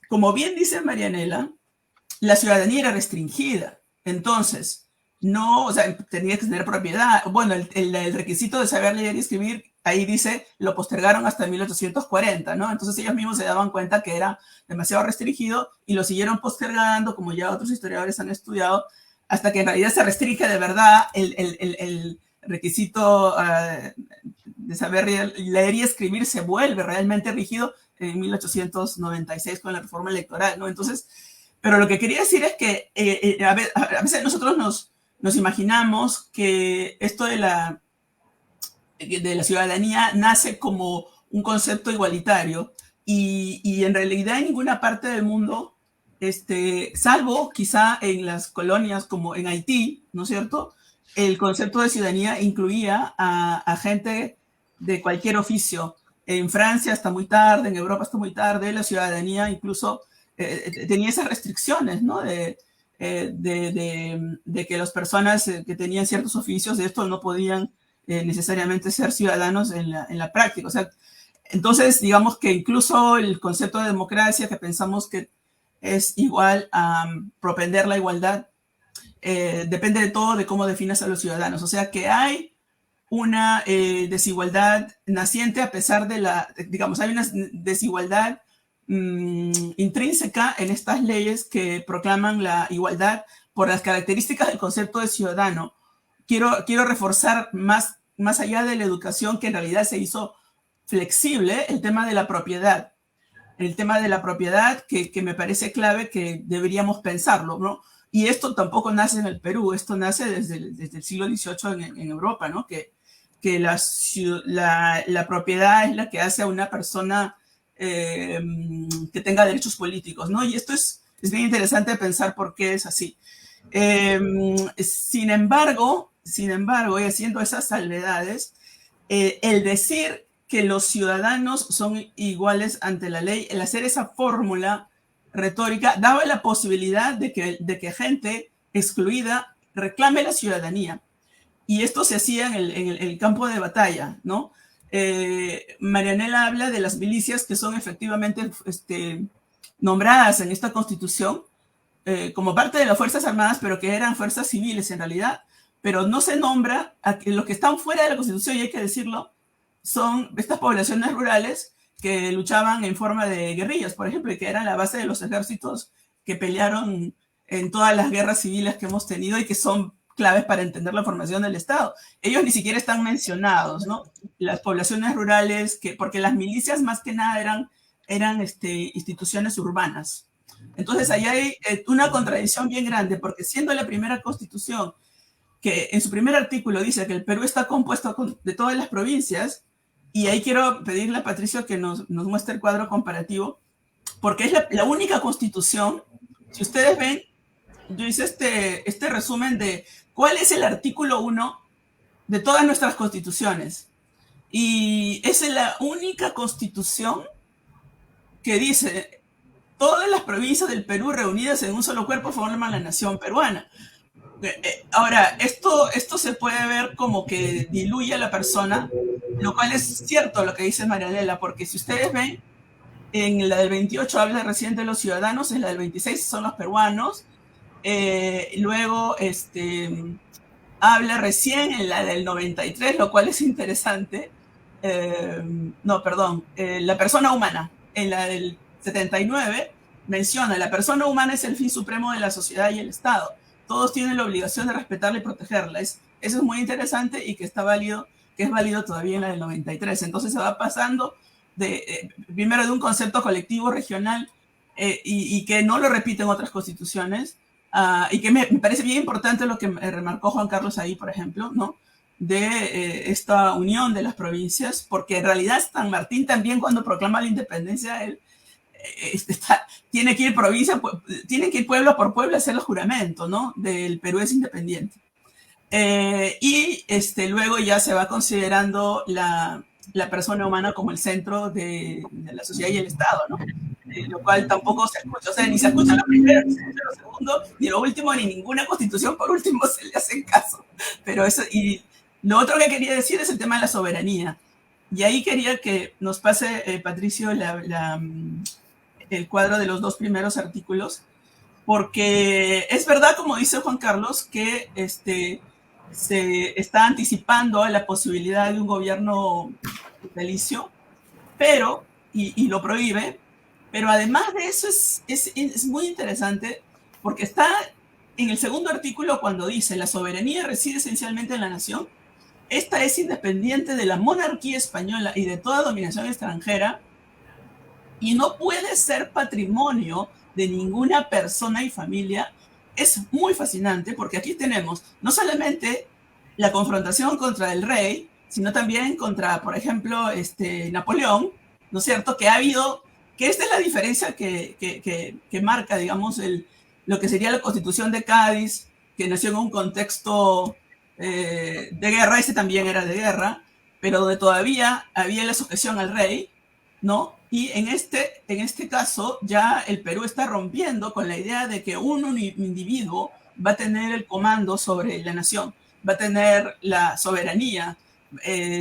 como bien dice Marianela, la ciudadanía era restringida, entonces, no, o sea, tenía que tener propiedad. Bueno, el requisito de saber leer y escribir, ahí dice, lo postergaron hasta 1840, ¿no? Entonces ellos mismos se daban cuenta que era demasiado restringido y lo siguieron postergando, como ya otros historiadores han estudiado, hasta que en realidad se restringe de verdad el requisito de saber leer y escribir, se vuelve realmente rígido en 1896 con la reforma electoral, ¿no? Entonces, pero lo que quería decir es que a veces nosotros nos imaginamos que esto de la ciudadanía nace como un concepto igualitario y en realidad en ninguna parte del mundo, salvo quizá en las colonias como en Haití, ¿no es cierto?, el concepto de ciudadanía incluía a gente de cualquier oficio. En Francia hasta muy tarde, en Europa hasta muy tarde, la ciudadanía incluso tenía esas restricciones, ¿no? De que las personas que tenían ciertos oficios de esto no podían necesariamente ser ciudadanos en la práctica. O sea, entonces, digamos que incluso el concepto de democracia, que pensamos que es igual a propender la igualdad, depende de todo de cómo definas a los ciudadanos. O sea, que hay una desigualdad naciente a pesar de digamos, hay una desigualdad intrínseca en estas leyes que proclaman la igualdad por las características del concepto de ciudadano, quiero reforzar más allá de la educación, que en realidad se hizo flexible, el tema de la propiedad. El tema de la propiedad que me parece clave, que deberíamos pensarlo, ¿no? Y esto tampoco nace en el Perú, esto nace desde el siglo XVIII en Europa, ¿no? Que la propiedad es la que hace a una persona que tenga derechos políticos, ¿no? Y esto es bien interesante pensar por qué es así. Sin embargo, y haciendo esas salvedades, el decir que los ciudadanos son iguales ante la ley, el hacer esa fórmula retórica daba la posibilidad de que gente excluida reclame la ciudadanía. Y esto se hacía en el campo de batalla, ¿no? Marianela habla de las milicias que son efectivamente nombradas en esta Constitución como parte de las Fuerzas Armadas, pero que eran fuerzas civiles en realidad, pero no se nombra a los que están fuera de la Constitución, y hay que decirlo, son estas poblaciones rurales que luchaban en forma de guerrillas, por ejemplo, y que eran la base de los ejércitos que pelearon en todas las guerras civiles que hemos tenido y que son claves para entender la formación del Estado. Ellos ni siquiera están mencionados, ¿no? Las poblaciones rurales, porque las milicias más que nada eran instituciones urbanas. Entonces ahí hay una contradicción bien grande, porque siendo la primera Constitución que en su primer artículo dice que el Perú está compuesto de todas las provincias, y ahí quiero pedirle a Patricio que nos muestre el cuadro comparativo, porque es la única Constitución. Si ustedes ven, yo hice este resumen de cuál es el artículo 1 de todas nuestras constituciones, y es la única Constitución que dice: todas las provincias del Perú reunidas en un solo cuerpo forman la nación peruana. Ahora, esto se puede ver como que diluye a la persona, lo cual es cierto lo que dice Marianela, porque si ustedes ven, en la del 28 habla recién de los ciudadanos, en la del 26 son los peruanos, luego habla recién en la del 93, lo cual es interesante, la persona humana, en la del 79 menciona: la persona humana es el fin supremo de la sociedad y el Estado. Todos tienen la obligación de respetarla y protegerla. Eso es muy interesante, y que es válido todavía en la del 93. Entonces se va pasando primero de un concepto colectivo regional y que no lo repiten otras constituciones, y que me parece bien importante lo que remarcó Juan Carlos ahí, por ejemplo, ¿no? De esta unión de las provincias, porque en realidad San Martín también, cuando proclama la independencia, él tiene que ir pueblo por pueblo a hacer el juramento, ¿no? Del Perú es independiente. Y luego ya se va considerando la persona humana como el centro de la sociedad y el Estado, ¿no? Lo cual tampoco se escucha, o sea, ni se escucha lo primero, ni se escucha lo segundo, ni lo último, ni ninguna Constitución por último se le hace caso. Pero eso, y lo otro que quería decir es el tema de la soberanía. Y ahí quería que nos pase, Patricio, el cuadro de los dos primeros artículos, porque es verdad, como dice Juan Carlos, que se está anticipando a la posibilidad de un gobierno vitalicio, pero, y lo prohíbe, pero además de eso es muy interesante, porque está en el segundo artículo cuando dice: la soberanía reside esencialmente en la nación, esta es independiente de la monarquía española y de toda dominación extranjera, y no puede ser patrimonio de ninguna persona y familia. Es muy fascinante, porque aquí tenemos no solamente la confrontación contra el rey, sino también contra, por ejemplo, Napoleón, ¿no es cierto? Que esta es la diferencia que marca, digamos, lo que sería la Constitución de Cádiz, que nació en un contexto de guerra. Ese también era de guerra, pero donde todavía había la sujeción al rey, ¿no? Y en este caso ya el Perú está rompiendo con la idea de que un individuo va a tener el comando sobre la nación, va a tener la soberanía,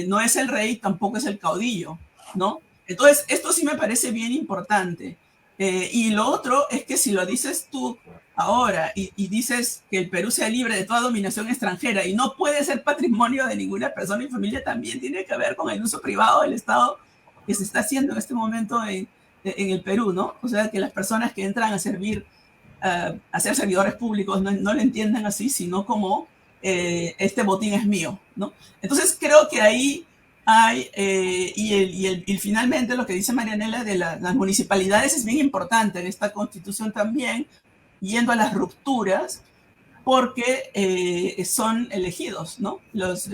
no es el rey, tampoco es el caudillo, ¿no? Entonces, esto sí me parece bien importante. Y lo otro es que si lo dices tú ahora y dices que el Perú sea libre de toda dominación extranjera y no puede ser patrimonio de ninguna persona y familia, también tiene que ver con el uso privado del Estado que se está haciendo en este momento en el Perú, ¿no? O sea, que las personas que entran a servir, a ser servidores públicos, no lo entiendan así, sino como este botín es mío, ¿no? Entonces creo que ahí hay, y finalmente lo que dice Marianela de las municipalidades es bien importante en esta constitución también, yendo a las rupturas, porque son elegidos, ¿no? Los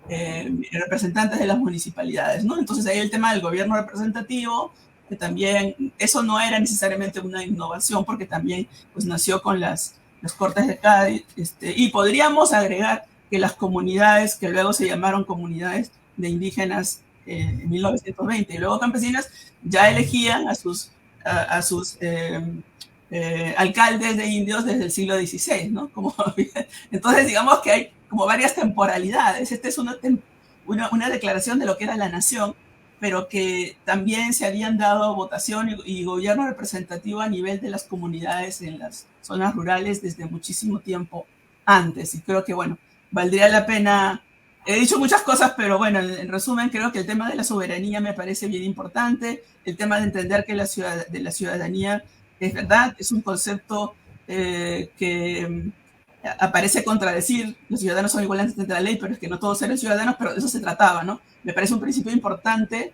representantes de las municipalidades, ¿no? Entonces ahí el tema del gobierno representativo, que también eso no era necesariamente una innovación, porque también pues nació con las Cortes de Cádiz, y podríamos agregar que las comunidades que luego se llamaron comunidades de indígenas en 1920 y luego campesinas ya elegían a sus alcaldes de indios desde el siglo XVI, ¿no? Entonces digamos que hay como varias temporalidades. Esta es una declaración de lo que era la nación, pero que también se habían dado votación y gobierno representativo a nivel de las comunidades en las zonas rurales desde muchísimo tiempo antes. Y creo que, bueno, valdría la pena. He dicho muchas cosas, pero bueno, en resumen, creo que el tema de la soberanía me parece bien importante. El tema de entender que la ciudadanía es verdad, es un concepto que aparece contradecir, los ciudadanos son iguales ante la ley, pero es que no todos eran ciudadanos, pero de eso se trataba, ¿no? Me parece un principio importante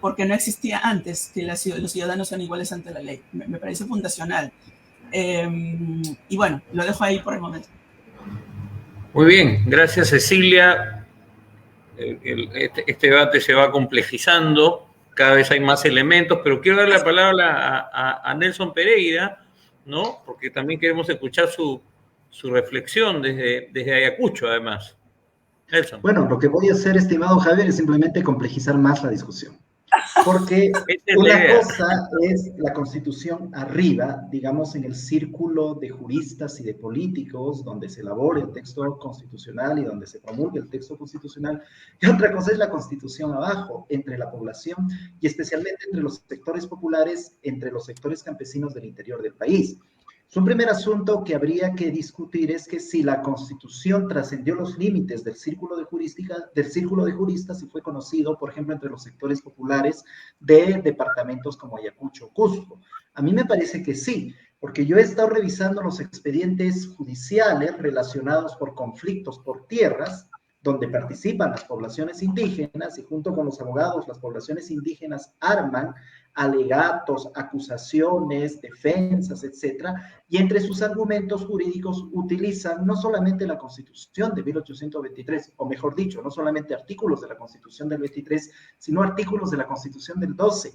porque no existía antes que los ciudadanos son iguales ante la ley. Me parece fundacional. Y bueno, lo dejo ahí por el momento. Muy bien, gracias Cecilia. Este debate se va complejizando, cada vez hay más elementos, pero quiero dar la palabra a Nelson Pereira, ¿no? Porque también queremos escuchar su reflexión desde Ayacucho, además. Nelson. Bueno, lo que voy a hacer, estimado Javier, es simplemente complejizar más la discusión. Porque una cosa es la Constitución arriba, digamos, en el círculo de juristas y de políticos, donde se elabora el texto constitucional y donde se promulga el texto constitucional, y otra cosa es la Constitución abajo, entre la población y especialmente entre los sectores populares, entre los sectores campesinos del interior del país. Un primer asunto que habría que discutir es que si la Constitución trascendió los límites del círculo de juristas y fue conocido, por ejemplo, entre los sectores populares de departamentos como Ayacucho o Cusco. A mí me parece que sí, porque yo he estado revisando los expedientes judiciales relacionados por conflictos por tierras, donde participan las poblaciones indígenas y junto con los abogados, las poblaciones indígenas arman alegatos, acusaciones, defensas, etcétera, y entre sus argumentos jurídicos utilizan no solamente la Constitución de 1823, o mejor dicho, no solamente artículos de la Constitución del 23, sino artículos de la Constitución del 12,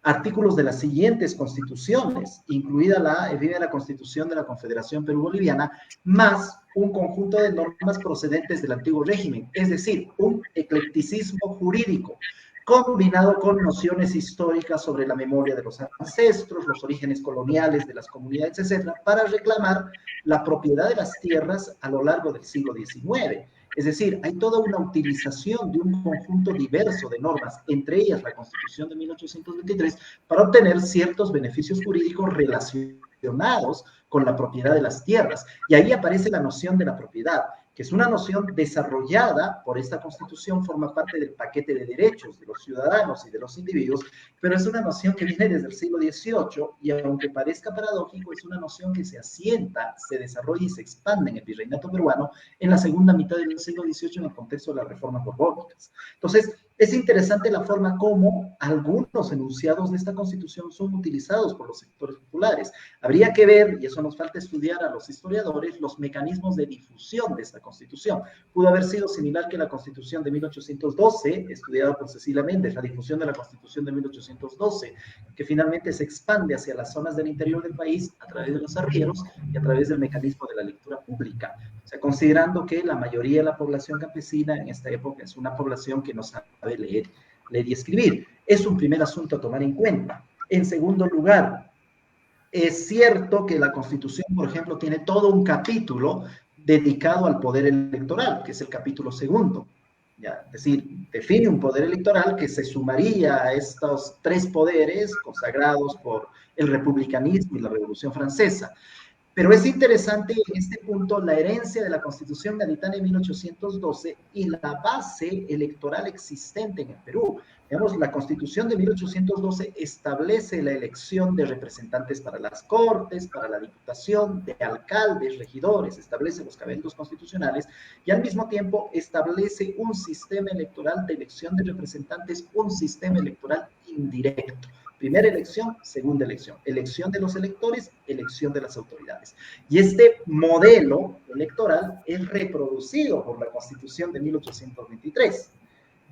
artículos de las siguientes constituciones, incluida la Constitución de la Confederación Perú-Boliviana, más un conjunto de normas procedentes del antiguo régimen, es decir, un eclecticismo jurídico, combinado con nociones históricas sobre la memoria de los ancestros, los orígenes coloniales de las comunidades, etcétera, para reclamar la propiedad de las tierras a lo largo del siglo XIX. Es decir, hay toda una utilización de un conjunto diverso de normas, entre ellas la Constitución de 1823, para obtener ciertos beneficios jurídicos relacionados con la propiedad de las tierras. Y ahí aparece la noción de la propiedad, que es una noción desarrollada por esta Constitución, forma parte del paquete de derechos de los ciudadanos y de los individuos, pero es una noción que viene desde el siglo XVIII y aunque parezca paradójico, es una noción que se asienta, se desarrolla y se expande en el virreinato peruano en la segunda mitad del siglo XVIII en el contexto de las reformas borbónicas. Entonces, es interesante la forma como algunos enunciados de esta Constitución son utilizados por los sectores populares. Habría que ver, y eso nos falta estudiar a los historiadores, los mecanismos de difusión de esta Constitución. Pudo haber sido similar que la Constitución de 1812, estudiada por Cecilia Méndez, la difusión de la Constitución de 1812, que finalmente se expande hacia las zonas del interior del país a través de los arrieros y a través del mecanismo de la lectura pública. O sea, considerando que la mayoría de la población campesina en esta época es una población que no sabe leer y escribir. Es un primer asunto a tomar en cuenta. En segundo lugar, es cierto que la Constitución, por ejemplo, tiene todo un capítulo dedicado al poder electoral, que es el capítulo segundo. Ya, es decir, define un poder electoral que se sumaría a estos tres poderes consagrados por el republicanismo y la Revolución Francesa. Pero es interesante en este punto la herencia de la Constitución Gaditana de 1812 y la base electoral existente en el Perú. Digamos, la Constitución de 1812 establece la elección de representantes para las Cortes, para la Diputación, de alcaldes, regidores, establece los cabildos constitucionales y al mismo tiempo establece un sistema electoral de elección de representantes, un sistema electoral indirecto. Primera elección, segunda elección. Elección de los electores, elección de las autoridades. Y este modelo electoral es reproducido por la Constitución de 1823.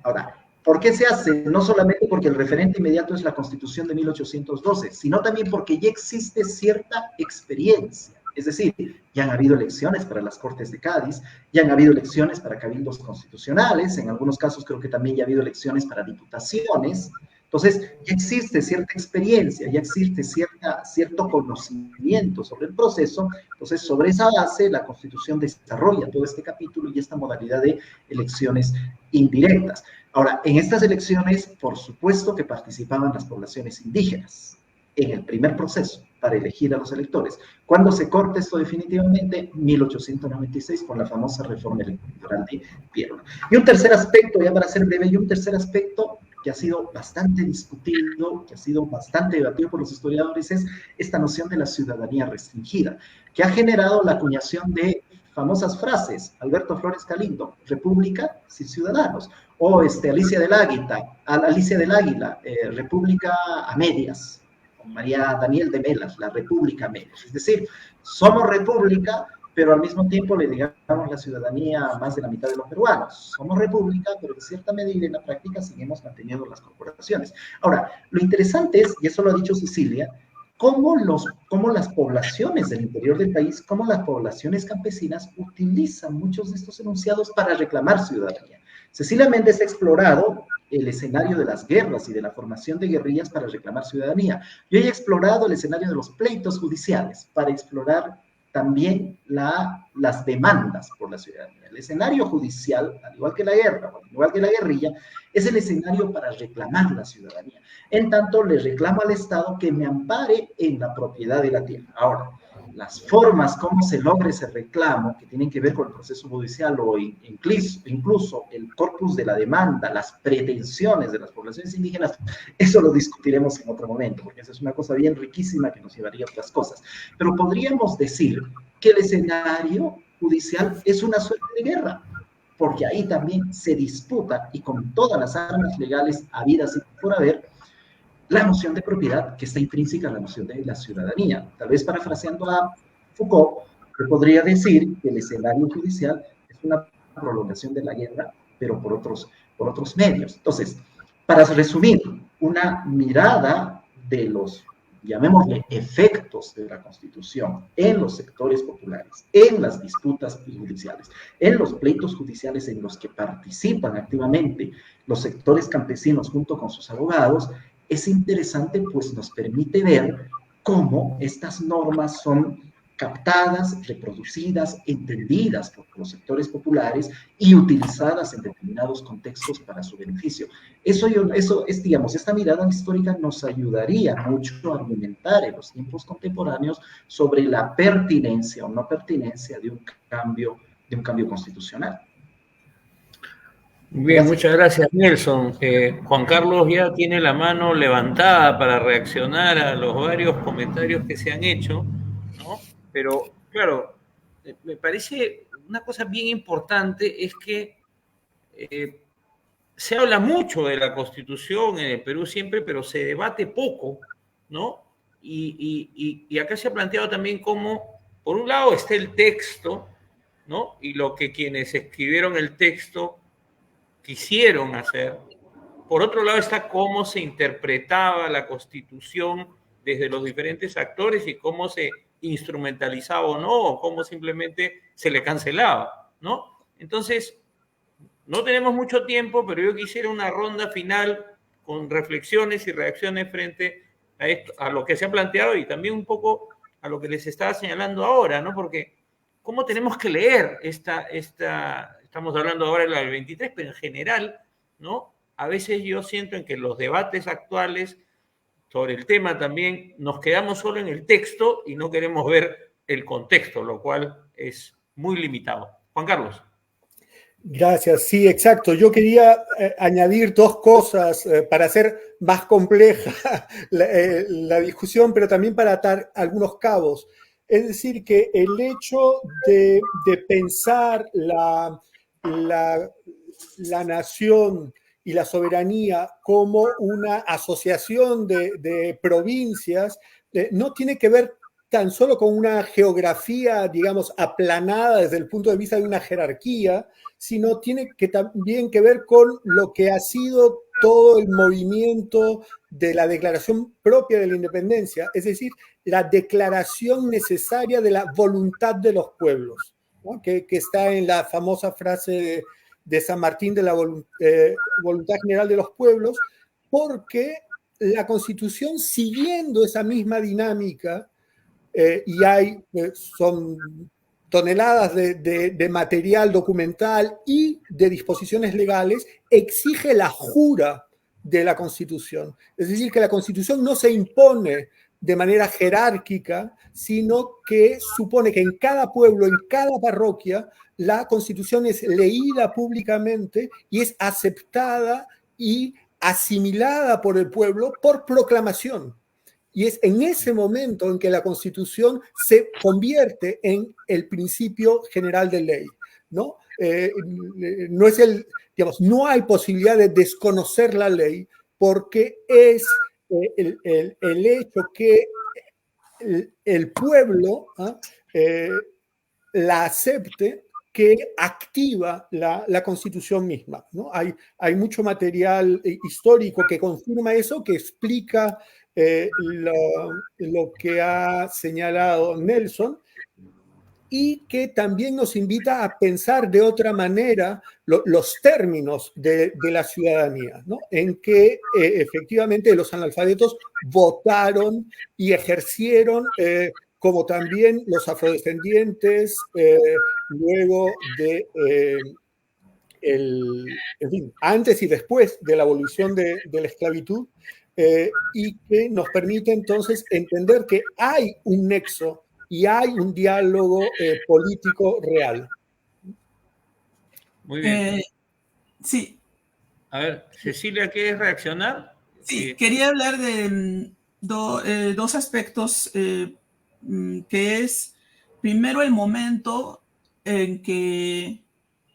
Ahora, ¿por qué se hace? No solamente porque el referente inmediato es la Constitución de 1812, sino también porque ya existe cierta experiencia. Es decir, ya han habido elecciones para las Cortes de Cádiz, ya han habido elecciones para cabildos constitucionales, en algunos casos creo que también ya ha habido elecciones para diputaciones. Entonces, ya existe cierta experiencia, ya existe cierto conocimiento sobre el proceso. Entonces, sobre esa base, la Constitución desarrolla todo este capítulo y esta modalidad de elecciones indirectas. Ahora, en estas elecciones, por supuesto que participaban las poblaciones indígenas en el primer proceso para elegir a los electores. ¿Cuándo se corta esto definitivamente? 1896, con la famosa reforma electoral de Pierna. Y un tercer aspecto, ya para ser breve, y un tercer aspecto que ha sido bastante discutido, que ha sido bastante debatido por los historiadores, es esta noción de la ciudadanía restringida, que ha generado la acuñación de famosas frases, Alberto Flores Galindo, república sin ciudadanos, o Alicia del Águila, república a medias, con María Daniel de Melas, la república a medias, es decir, somos república, pero al mismo tiempo le negamos la ciudadanía a más de la mitad de los peruanos. Somos república, pero en cierta medida en la práctica seguimos manteniendo las corporaciones. Ahora, lo interesante es, y eso lo ha dicho Cecilia, cómo las poblaciones del interior del país, cómo las poblaciones campesinas utilizan muchos de estos enunciados para reclamar ciudadanía. Cecilia Méndez ha explorado el escenario de las guerras y de la formación de guerrillas para reclamar ciudadanía. Yo he explorado el escenario de los pleitos judiciales para explorar también las demandas por la ciudadanía. El escenario judicial, al igual que la guerra, al igual que la guerrilla, es el escenario para reclamar la ciudadanía. En tanto, le reclamo al Estado que me ampare en la propiedad de la tierra. Ahora, las formas, cómo se logra ese reclamo, que tienen que ver con el proceso judicial o incluso el corpus de la demanda, las pretensiones de las poblaciones indígenas, eso lo discutiremos en otro momento, porque esa es una cosa bien riquísima que nos llevaría a otras cosas. Pero podríamos decir que el escenario judicial es una suerte de guerra, porque ahí también se disputa, y con todas las armas legales habidas y por haber, la noción de propiedad que está intrínseca a la noción de la ciudadanía. Tal vez parafraseando a Foucault, yo podría decir que el escenario judicial es una prolongación de la guerra, pero por otros medios. Entonces, para resumir, una mirada de los, llamémosle, efectos de la Constitución en los sectores populares, en las disputas judiciales, en los pleitos judiciales en los que participan activamente los sectores campesinos junto con sus abogados, es interesante, pues nos permite ver cómo estas normas son captadas, reproducidas, entendidas por los sectores populares y utilizadas en determinados contextos para su beneficio. Eso es, digamos, esta mirada histórica nos ayudaría mucho a argumentar en los tiempos contemporáneos sobre la pertinencia o no pertinencia de un cambio constitucional. Bien, muchas gracias, Nelson. Juan Carlos ya tiene la mano levantada para reaccionar a los varios comentarios que se han hecho, ¿no? Pero, claro, me parece una cosa bien importante es que se habla mucho de la Constitución en el Perú siempre, pero se debate poco, ¿no? Y acá se ha planteado también cómo, por un lado, está el texto, ¿no? Y lo que quienes escribieron el texto quisieron hacer. Por otro lado está cómo se interpretaba la Constitución desde los diferentes actores y cómo se instrumentalizaba o no, o cómo simplemente se le cancelaba, ¿no? Entonces, no tenemos mucho tiempo, pero yo quisiera una ronda final con reflexiones y reacciones frente a esto, a lo que se ha planteado y también un poco a lo que les estaba señalando ahora, ¿no? Porque ¿cómo tenemos que leer estamos hablando ahora de la del 23, pero en general, ¿no? A veces yo siento en que los debates actuales sobre el tema también nos quedamos solo en el texto y no queremos ver el contexto, lo cual es muy limitado. Juan Carlos. Gracias, sí, exacto. Yo quería añadir dos cosas para hacer más compleja la discusión, pero también para atar algunos cabos. Es decir, que el hecho de pensar la nación y la soberanía como una asociación de provincias no tiene que ver tan solo con una geografía, digamos, aplanada desde el punto de vista de una jerarquía, sino tiene que también que ver con lo que ha sido todo el movimiento de la declaración propia de la independencia, es decir, la declaración necesaria de la voluntad de los pueblos, ¿no? que está en la famosa frase de San Martín de la voluntad general de los pueblos, porque la Constitución, siguiendo esa misma dinámica, y son toneladas de material documental y de disposiciones legales, exige la jura de la Constitución. Es decir, que la Constitución no se impone de manera jerárquica, sino que supone que en cada pueblo, en cada parroquia, la Constitución es leída públicamente y es aceptada y asimilada por el pueblo por proclamación. Y es en ese momento en que la Constitución se convierte en el principio general de ley, ¿no? No es digamos, no hay posibilidad de desconocer la ley porque es el hecho que el pueblo la acepte que activa la Constitución misma, ¿no? Hay mucho material histórico que confirma eso, que explica lo que ha señalado Nelson, y que también nos invita a pensar de otra manera los términos de la ciudadanía, ¿no? En que efectivamente los analfabetos votaron y ejercieron, como también los afrodescendientes, luego de, en fin, antes y después de la abolición de la esclavitud, y que nos permite entonces entender que hay un nexo y hay un diálogo político real. Muy bien. Sí. A ver, Cecilia, ¿quieres reaccionar? Sí, quería hablar de dos aspectos, que es, primero, el momento en que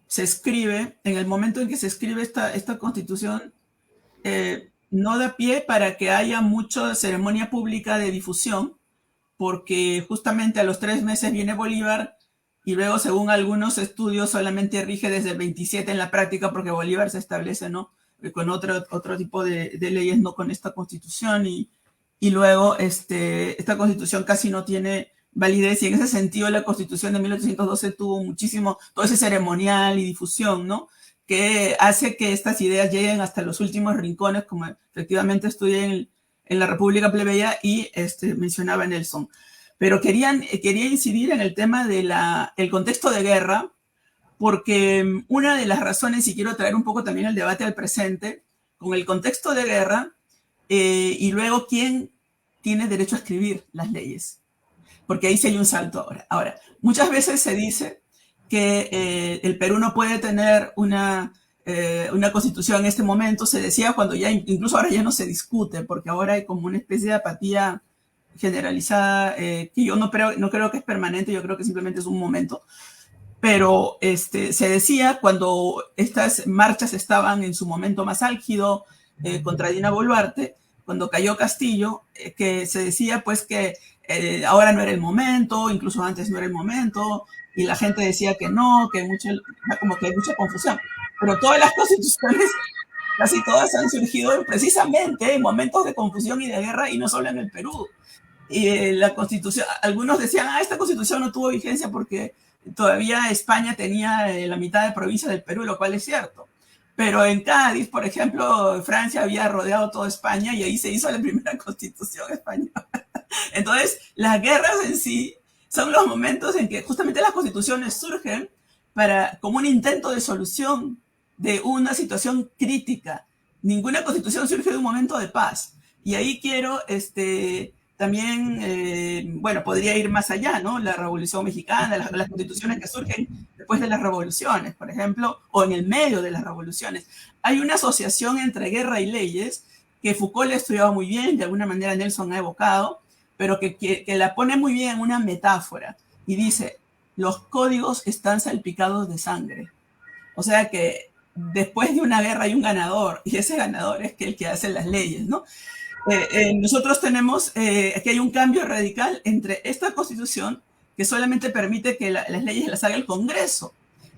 se escribe, en el momento en que se escribe esta Constitución, no da pie para que haya mucha ceremonia pública de difusión, porque justamente a los 3 meses viene Bolívar y luego, según algunos estudios, solamente rige desde el 27 en la práctica, porque Bolívar se establece, ¿no?, con otro tipo de leyes, no con esta Constitución, y luego esta Constitución casi no tiene validez, y en ese sentido la Constitución de 1812 tuvo muchísimo, todo ese ceremonial y difusión, ¿no?, que hace que estas ideas lleguen hasta los últimos rincones, como efectivamente estudié en la República Plebeya y mencionaba Nelson. Pero quería incidir en el tema del contexto de guerra, porque una de las razones, y quiero traer un poco también el debate al presente, con el contexto de guerra, y luego quién tiene derecho a escribir las leyes, porque ahí sí hay un salto ahora. Ahora, muchas veces se dice que el Perú no puede tener una constitución en este momento. Se decía cuando ya, incluso ahora ya no se discute, porque ahora hay como una especie de apatía generalizada, que yo no creo que es permanente, yo creo que simplemente es un momento. Pero se decía cuando estas marchas estaban en su momento más álgido contra Dina Boluarte, cuando cayó Castillo, que se decía pues que ahora no era el momento, incluso antes no era el momento, y la gente decía que no, como que hay mucha confusión. Pero todas las constituciones, casi todas, han surgido precisamente en momentos de confusión y de guerra, y no solo en el Perú. Y la Constitución, algunos decían, esta Constitución no tuvo vigencia porque todavía España tenía la mitad de provincia del Perú, lo cual es cierto. Pero en Cádiz, por ejemplo, Francia había rodeado toda España y ahí se hizo la primera Constitución española. Entonces, las guerras en sí son los momentos en que justamente las constituciones surgen como un intento de solución de una situación crítica. Ninguna constitución surge de un momento de paz. Y ahí quiero también, bueno, podría ir más allá, ¿no? La Revolución Mexicana, las constituciones que surgen después de las revoluciones, por ejemplo, o en el medio de las revoluciones. Hay una asociación entre guerra y leyes que Foucault le ha estudiado muy bien, de alguna manera Nelson ha evocado, pero que la pone muy bien en una metáfora y dice, los códigos están salpicados de sangre. O sea que después de una guerra hay un ganador y ese ganador es el que hace las leyes, ¿no? Nosotros tenemos que hay un cambio radical entre esta constitución que solamente permite que las leyes las haga el Congreso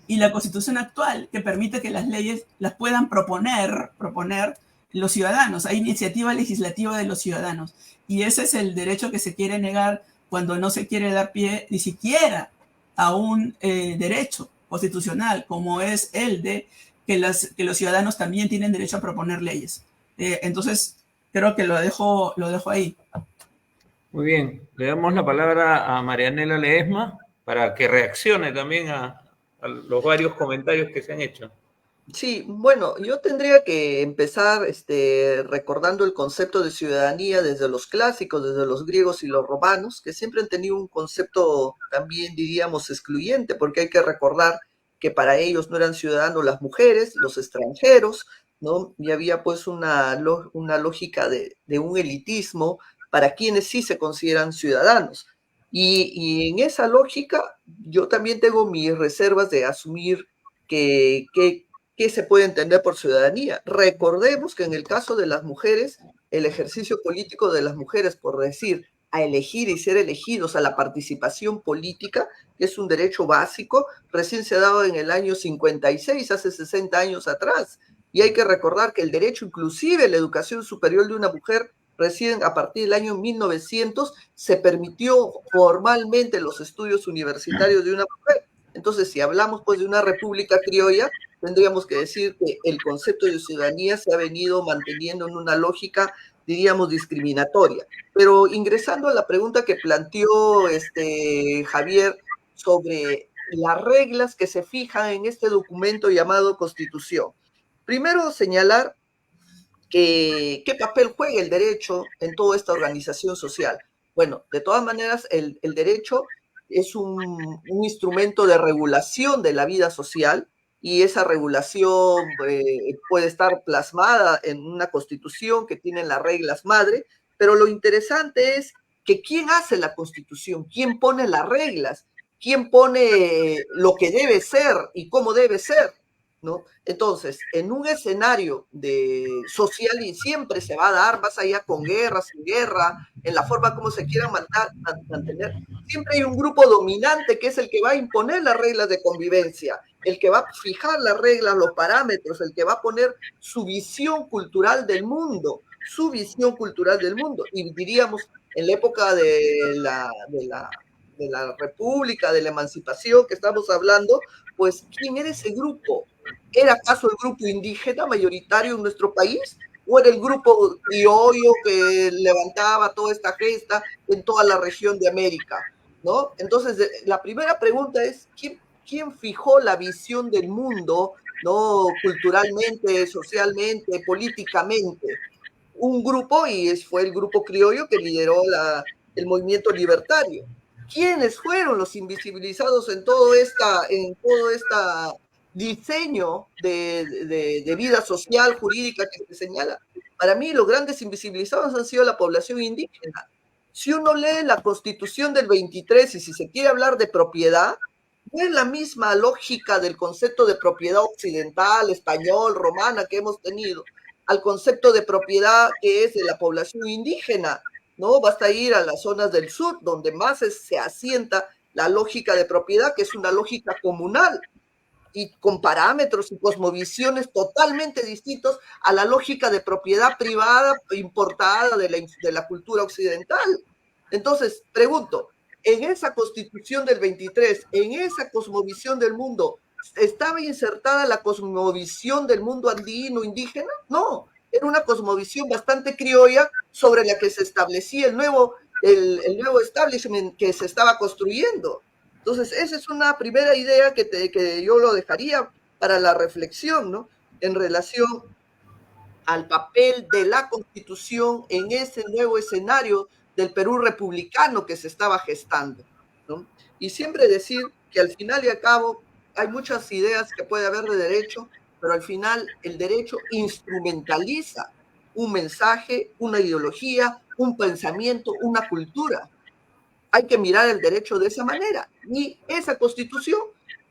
y la constitución actual que permite que las leyes las puedan proponer los ciudadanos. Hay iniciativa legislativa de los ciudadanos y ese es el derecho que se quiere negar cuando no se quiere dar pie ni siquiera a un derecho constitucional como es el de que los ciudadanos también tienen derecho a proponer leyes. Entonces, creo que lo dejo ahí. Muy bien, le damos la palabra a Marianela Ledesma para que reaccione también a los varios comentarios que se han hecho. Sí, bueno, yo tendría que empezar recordando el concepto de ciudadanía desde los clásicos, desde los griegos y los romanos, que siempre han tenido un concepto también, diríamos, excluyente, porque hay que recordar que para ellos no eran ciudadanos las mujeres, los extranjeros, ¿no? Y había pues una lógica de un elitismo para quienes sí se consideran ciudadanos. Y en esa lógica yo también tengo mis reservas de asumir que ¿qué se puede entender por ciudadanía? Recordemos que en el caso de las mujeres, el ejercicio político de las mujeres, por decir, a elegir y ser elegidos, a la participación política, que es un derecho básico, recién se ha dado en el año 56, hace 60 años atrás. Y hay que recordar que el derecho, inclusive la educación superior de una mujer, recién a partir del año 1900, se permitió formalmente los estudios universitarios de una mujer. Entonces, si hablamos pues de una república criolla, tendríamos que decir que el concepto de ciudadanía se ha venido manteniendo en una lógica, diríamos, discriminatoria. Pero ingresando a la pregunta que planteó Javier sobre las reglas que se fijan en este documento llamado Constitución. Primero, señalar que qué papel juega el derecho en toda esta organización social. Bueno, de todas maneras, el derecho es un instrumento de regulación de la vida social, y esa regulación puede estar plasmada en una constitución que tiene las reglas madre, pero lo interesante es que quién hace la constitución, quién pone las reglas, quién pone lo que debe ser y cómo debe ser, ¿no? Entonces, en un escenario social, y siempre se va a dar, más allá con guerra, sin guerra, en la forma como se quieran mantener, siempre hay un grupo dominante que es el que va a imponer las reglas de convivencia, el que va a fijar las reglas, los parámetros, el que va a poner su visión cultural del mundo, y diríamos, en la época de la República, de la emancipación que estamos hablando, pues, ¿quién era ese grupo? ¿Era acaso el grupo indígena mayoritario en nuestro país? ¿O era el grupo criollo que levantaba toda esta gesta en toda la región de América? ¿No? Entonces, la primera pregunta es, ¿quién fijó la visión del mundo, ¿no? Culturalmente, socialmente, políticamente? Un grupo, y fue el grupo criollo que lideró el movimiento libertario. ¿Quiénes fueron los invisibilizados en todo este diseño de vida social, jurídica que se señala? Para mí, los grandes invisibilizados han sido la población indígena. Si uno lee la Constitución del 23 y si se quiere hablar de propiedad, no es la misma lógica del concepto de propiedad occidental, español, romana que hemos tenido, al concepto de propiedad que es de la población indígena, ¿no? Basta ir a las zonas del sur, donde más se asienta la lógica de propiedad, que es una lógica comunal, y con parámetros y cosmovisiones totalmente distintos a la lógica de propiedad privada importada de la cultura occidental. Entonces, pregunto, en esa Constitución del 23, en esa cosmovisión del mundo, ¿estaba insertada la cosmovisión del mundo andino indígena? No, era una cosmovisión bastante criolla sobre la que se establecía el nuevo establishment que se estaba construyendo. Entonces, esa es una primera idea que yo lo dejaría para la reflexión, ¿no? En relación al papel de la Constitución en ese nuevo escenario del Perú republicano que se estaba gestando, ¿no? Y siempre decir que al final y al cabo hay muchas ideas que puede haber de derecho, pero al final el derecho instrumentaliza un mensaje, una ideología, un pensamiento, una cultura. Hay que mirar el derecho de esa manera. Y esa Constitución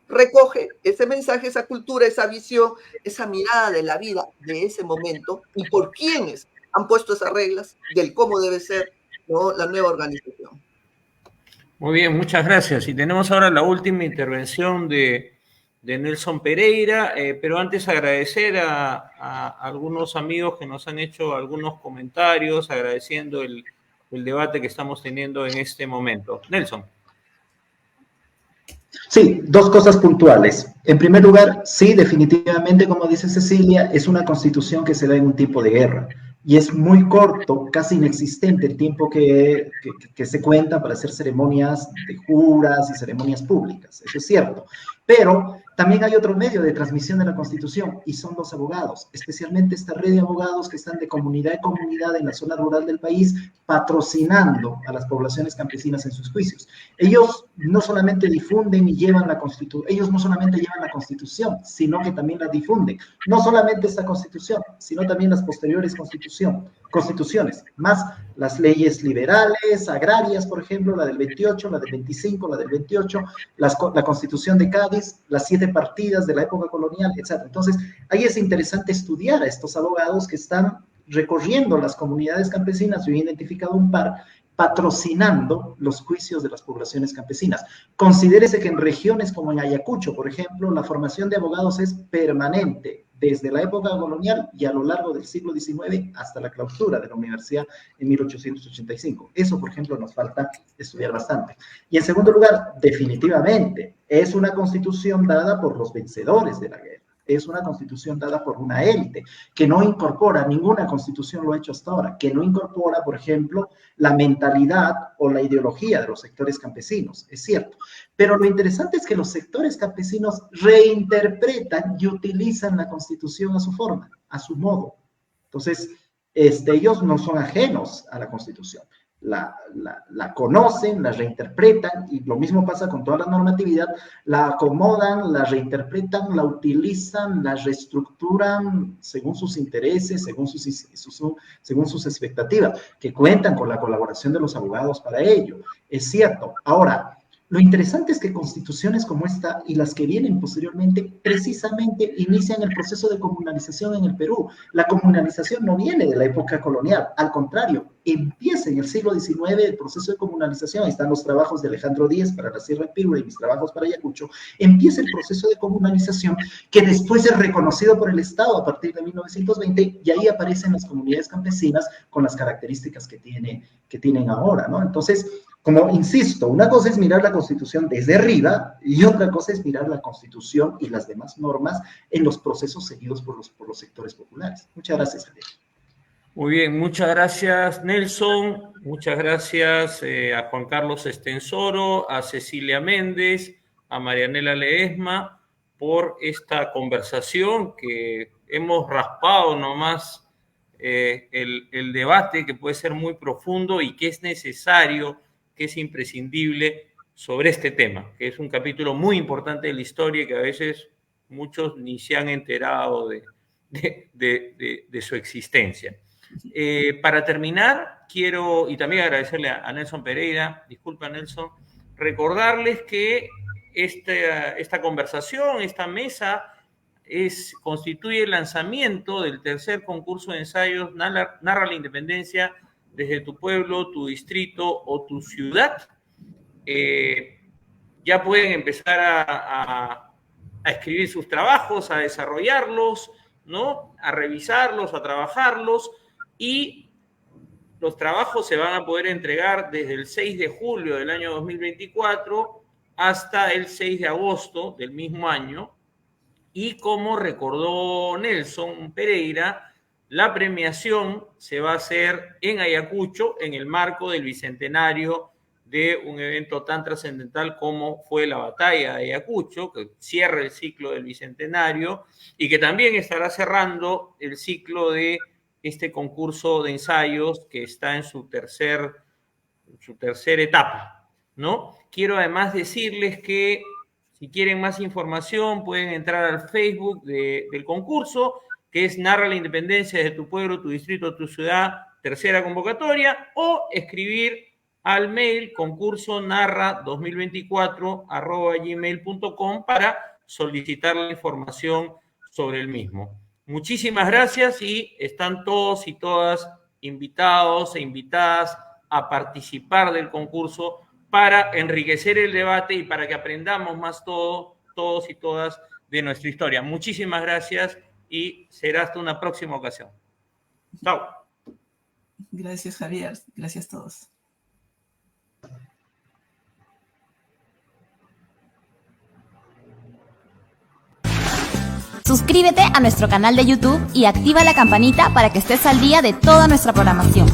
recoge ese mensaje, esa cultura, esa visión, esa mirada de la vida de ese momento y por quiénes han puesto esas reglas del cómo debe ser, ¿no?, la nueva organización. Muy bien, muchas gracias. Y tenemos ahora la última intervención de Nelson Pereira, pero antes agradecer a algunos amigos que nos han hecho algunos comentarios, agradeciendo el debate que estamos teniendo en este momento. Nelson. Sí, dos cosas puntuales. En primer lugar, sí, definitivamente, como dice Cecilia, es una constitución que se da en un tipo de guerra. Y es muy corto, casi inexistente el tiempo que se cuenta para hacer ceremonias de juras y ceremonias públicas. Eso es cierto. Pero también hay otro medio de transmisión de la Constitución y son los abogados, especialmente esta red de abogados que están de comunidad en comunidad en la zona rural del país, patrocinando a las poblaciones campesinas en sus juicios. Ellos no solamente difunden y llevan la Constitución, ellos no solamente llevan la Constitución, sino que también la difunden. No solamente esta Constitución, sino también las posteriores constituciones, más las leyes liberales, agrarias, por ejemplo, la del 28, la del 25, la del 28, la Constitución de Cádiz, las 7 partidas de la época colonial, etc. Entonces, ahí es interesante estudiar a estos abogados que están recorriendo las comunidades campesinas. Yo he identificado un par patrocinando los juicios de las poblaciones campesinas. Considérese que en regiones como en Ayacucho, por ejemplo, la formación de abogados es permanente, desde la época colonial y a lo largo del siglo XIX hasta la clausura de la universidad en 1885. Eso, por ejemplo, nos falta estudiar bastante. Y en segundo lugar, definitivamente, es una constitución dada por los vencedores de la guerra. Es una constitución dada por una élite que no incorpora, ninguna constitución lo ha hecho hasta ahora, que no incorpora, por ejemplo, la mentalidad o la ideología de los sectores campesinos, es cierto. Pero lo interesante es que los sectores campesinos reinterpretan y utilizan la constitución a su forma, a su modo. Entonces, ellos no son ajenos a la constitución. La conocen, la reinterpretan, y lo mismo pasa con toda la normatividad, la acomodan, la reinterpretan, la utilizan, la reestructuran según sus intereses, según sus expectativas, que cuentan con la colaboración de los abogados para ello. Es cierto. Ahora, lo interesante es que constituciones como esta y las que vienen posteriormente precisamente inician el proceso de comunalización en el Perú. La comunalización no viene de la época colonial, al contrario, empieza en el siglo XIX el proceso de comunalización. Ahí están los trabajos de Alejandro Díez para la Sierra de Piura y mis trabajos para Ayacucho. Empieza el proceso de comunalización que después es reconocido por el Estado a partir de 1920 y ahí aparecen las comunidades campesinas con las características que tienen ahora, ¿no? Entonces, como insisto, una cosa es mirar la Constitución desde arriba y otra cosa es mirar la Constitución y las demás normas en los procesos seguidos por los sectores populares. Muchas gracias, Javier. Muy bien, muchas gracias, Nelson. Muchas gracias a Juan Carlos Estensoro, a Cecilia Méndez, a Marianela Ledesma por esta conversación que hemos raspado nomás el debate, que puede ser muy profundo y que es necesario, que es imprescindible sobre este tema, que es un capítulo muy importante de la historia y que a veces muchos ni se han enterado de su existencia. Para terminar, quiero, y también agradecerle a Nelson Pereira, disculpa Nelson, recordarles que esta conversación, esta mesa, constituye el lanzamiento del tercer concurso de ensayos Narra la Independencia desde tu pueblo, tu distrito o tu ciudad. Ya pueden empezar a escribir sus trabajos, a desarrollarlos, ¿no?, a revisarlos, a trabajarlos, y los trabajos se van a poder entregar desde el 6 de julio del año 2024 hasta el 6 de agosto del mismo año. Y como recordó Nelson Pereira, la premiación se va a hacer en Ayacucho en el marco del bicentenario de un evento tan trascendental como fue la batalla de Ayacucho, que cierra el ciclo del bicentenario y que también estará cerrando el ciclo de este concurso de ensayos que está en su tercer su tercera etapa, ¿no? Quiero además decirles que si quieren más información pueden entrar al Facebook del concurso, que es Narra la Independencia de tu pueblo, tu distrito, tu ciudad, tercera convocatoria, o escribir al mail concursonarra2024@gmail.com para solicitar la información sobre el mismo. Muchísimas gracias y están todos y todas invitados e invitadas a participar del concurso para enriquecer el debate y para que aprendamos más todos y todas de nuestra historia. Muchísimas gracias y será hasta una próxima ocasión. Chao. Gracias, Javier. Gracias a todos. Suscríbete a nuestro canal de YouTube y activa la campanita para que estés al día de toda nuestra programación.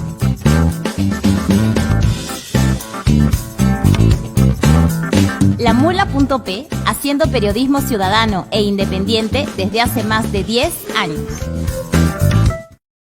LaMula.p, haciendo periodismo ciudadano e independiente desde hace más de 10 años.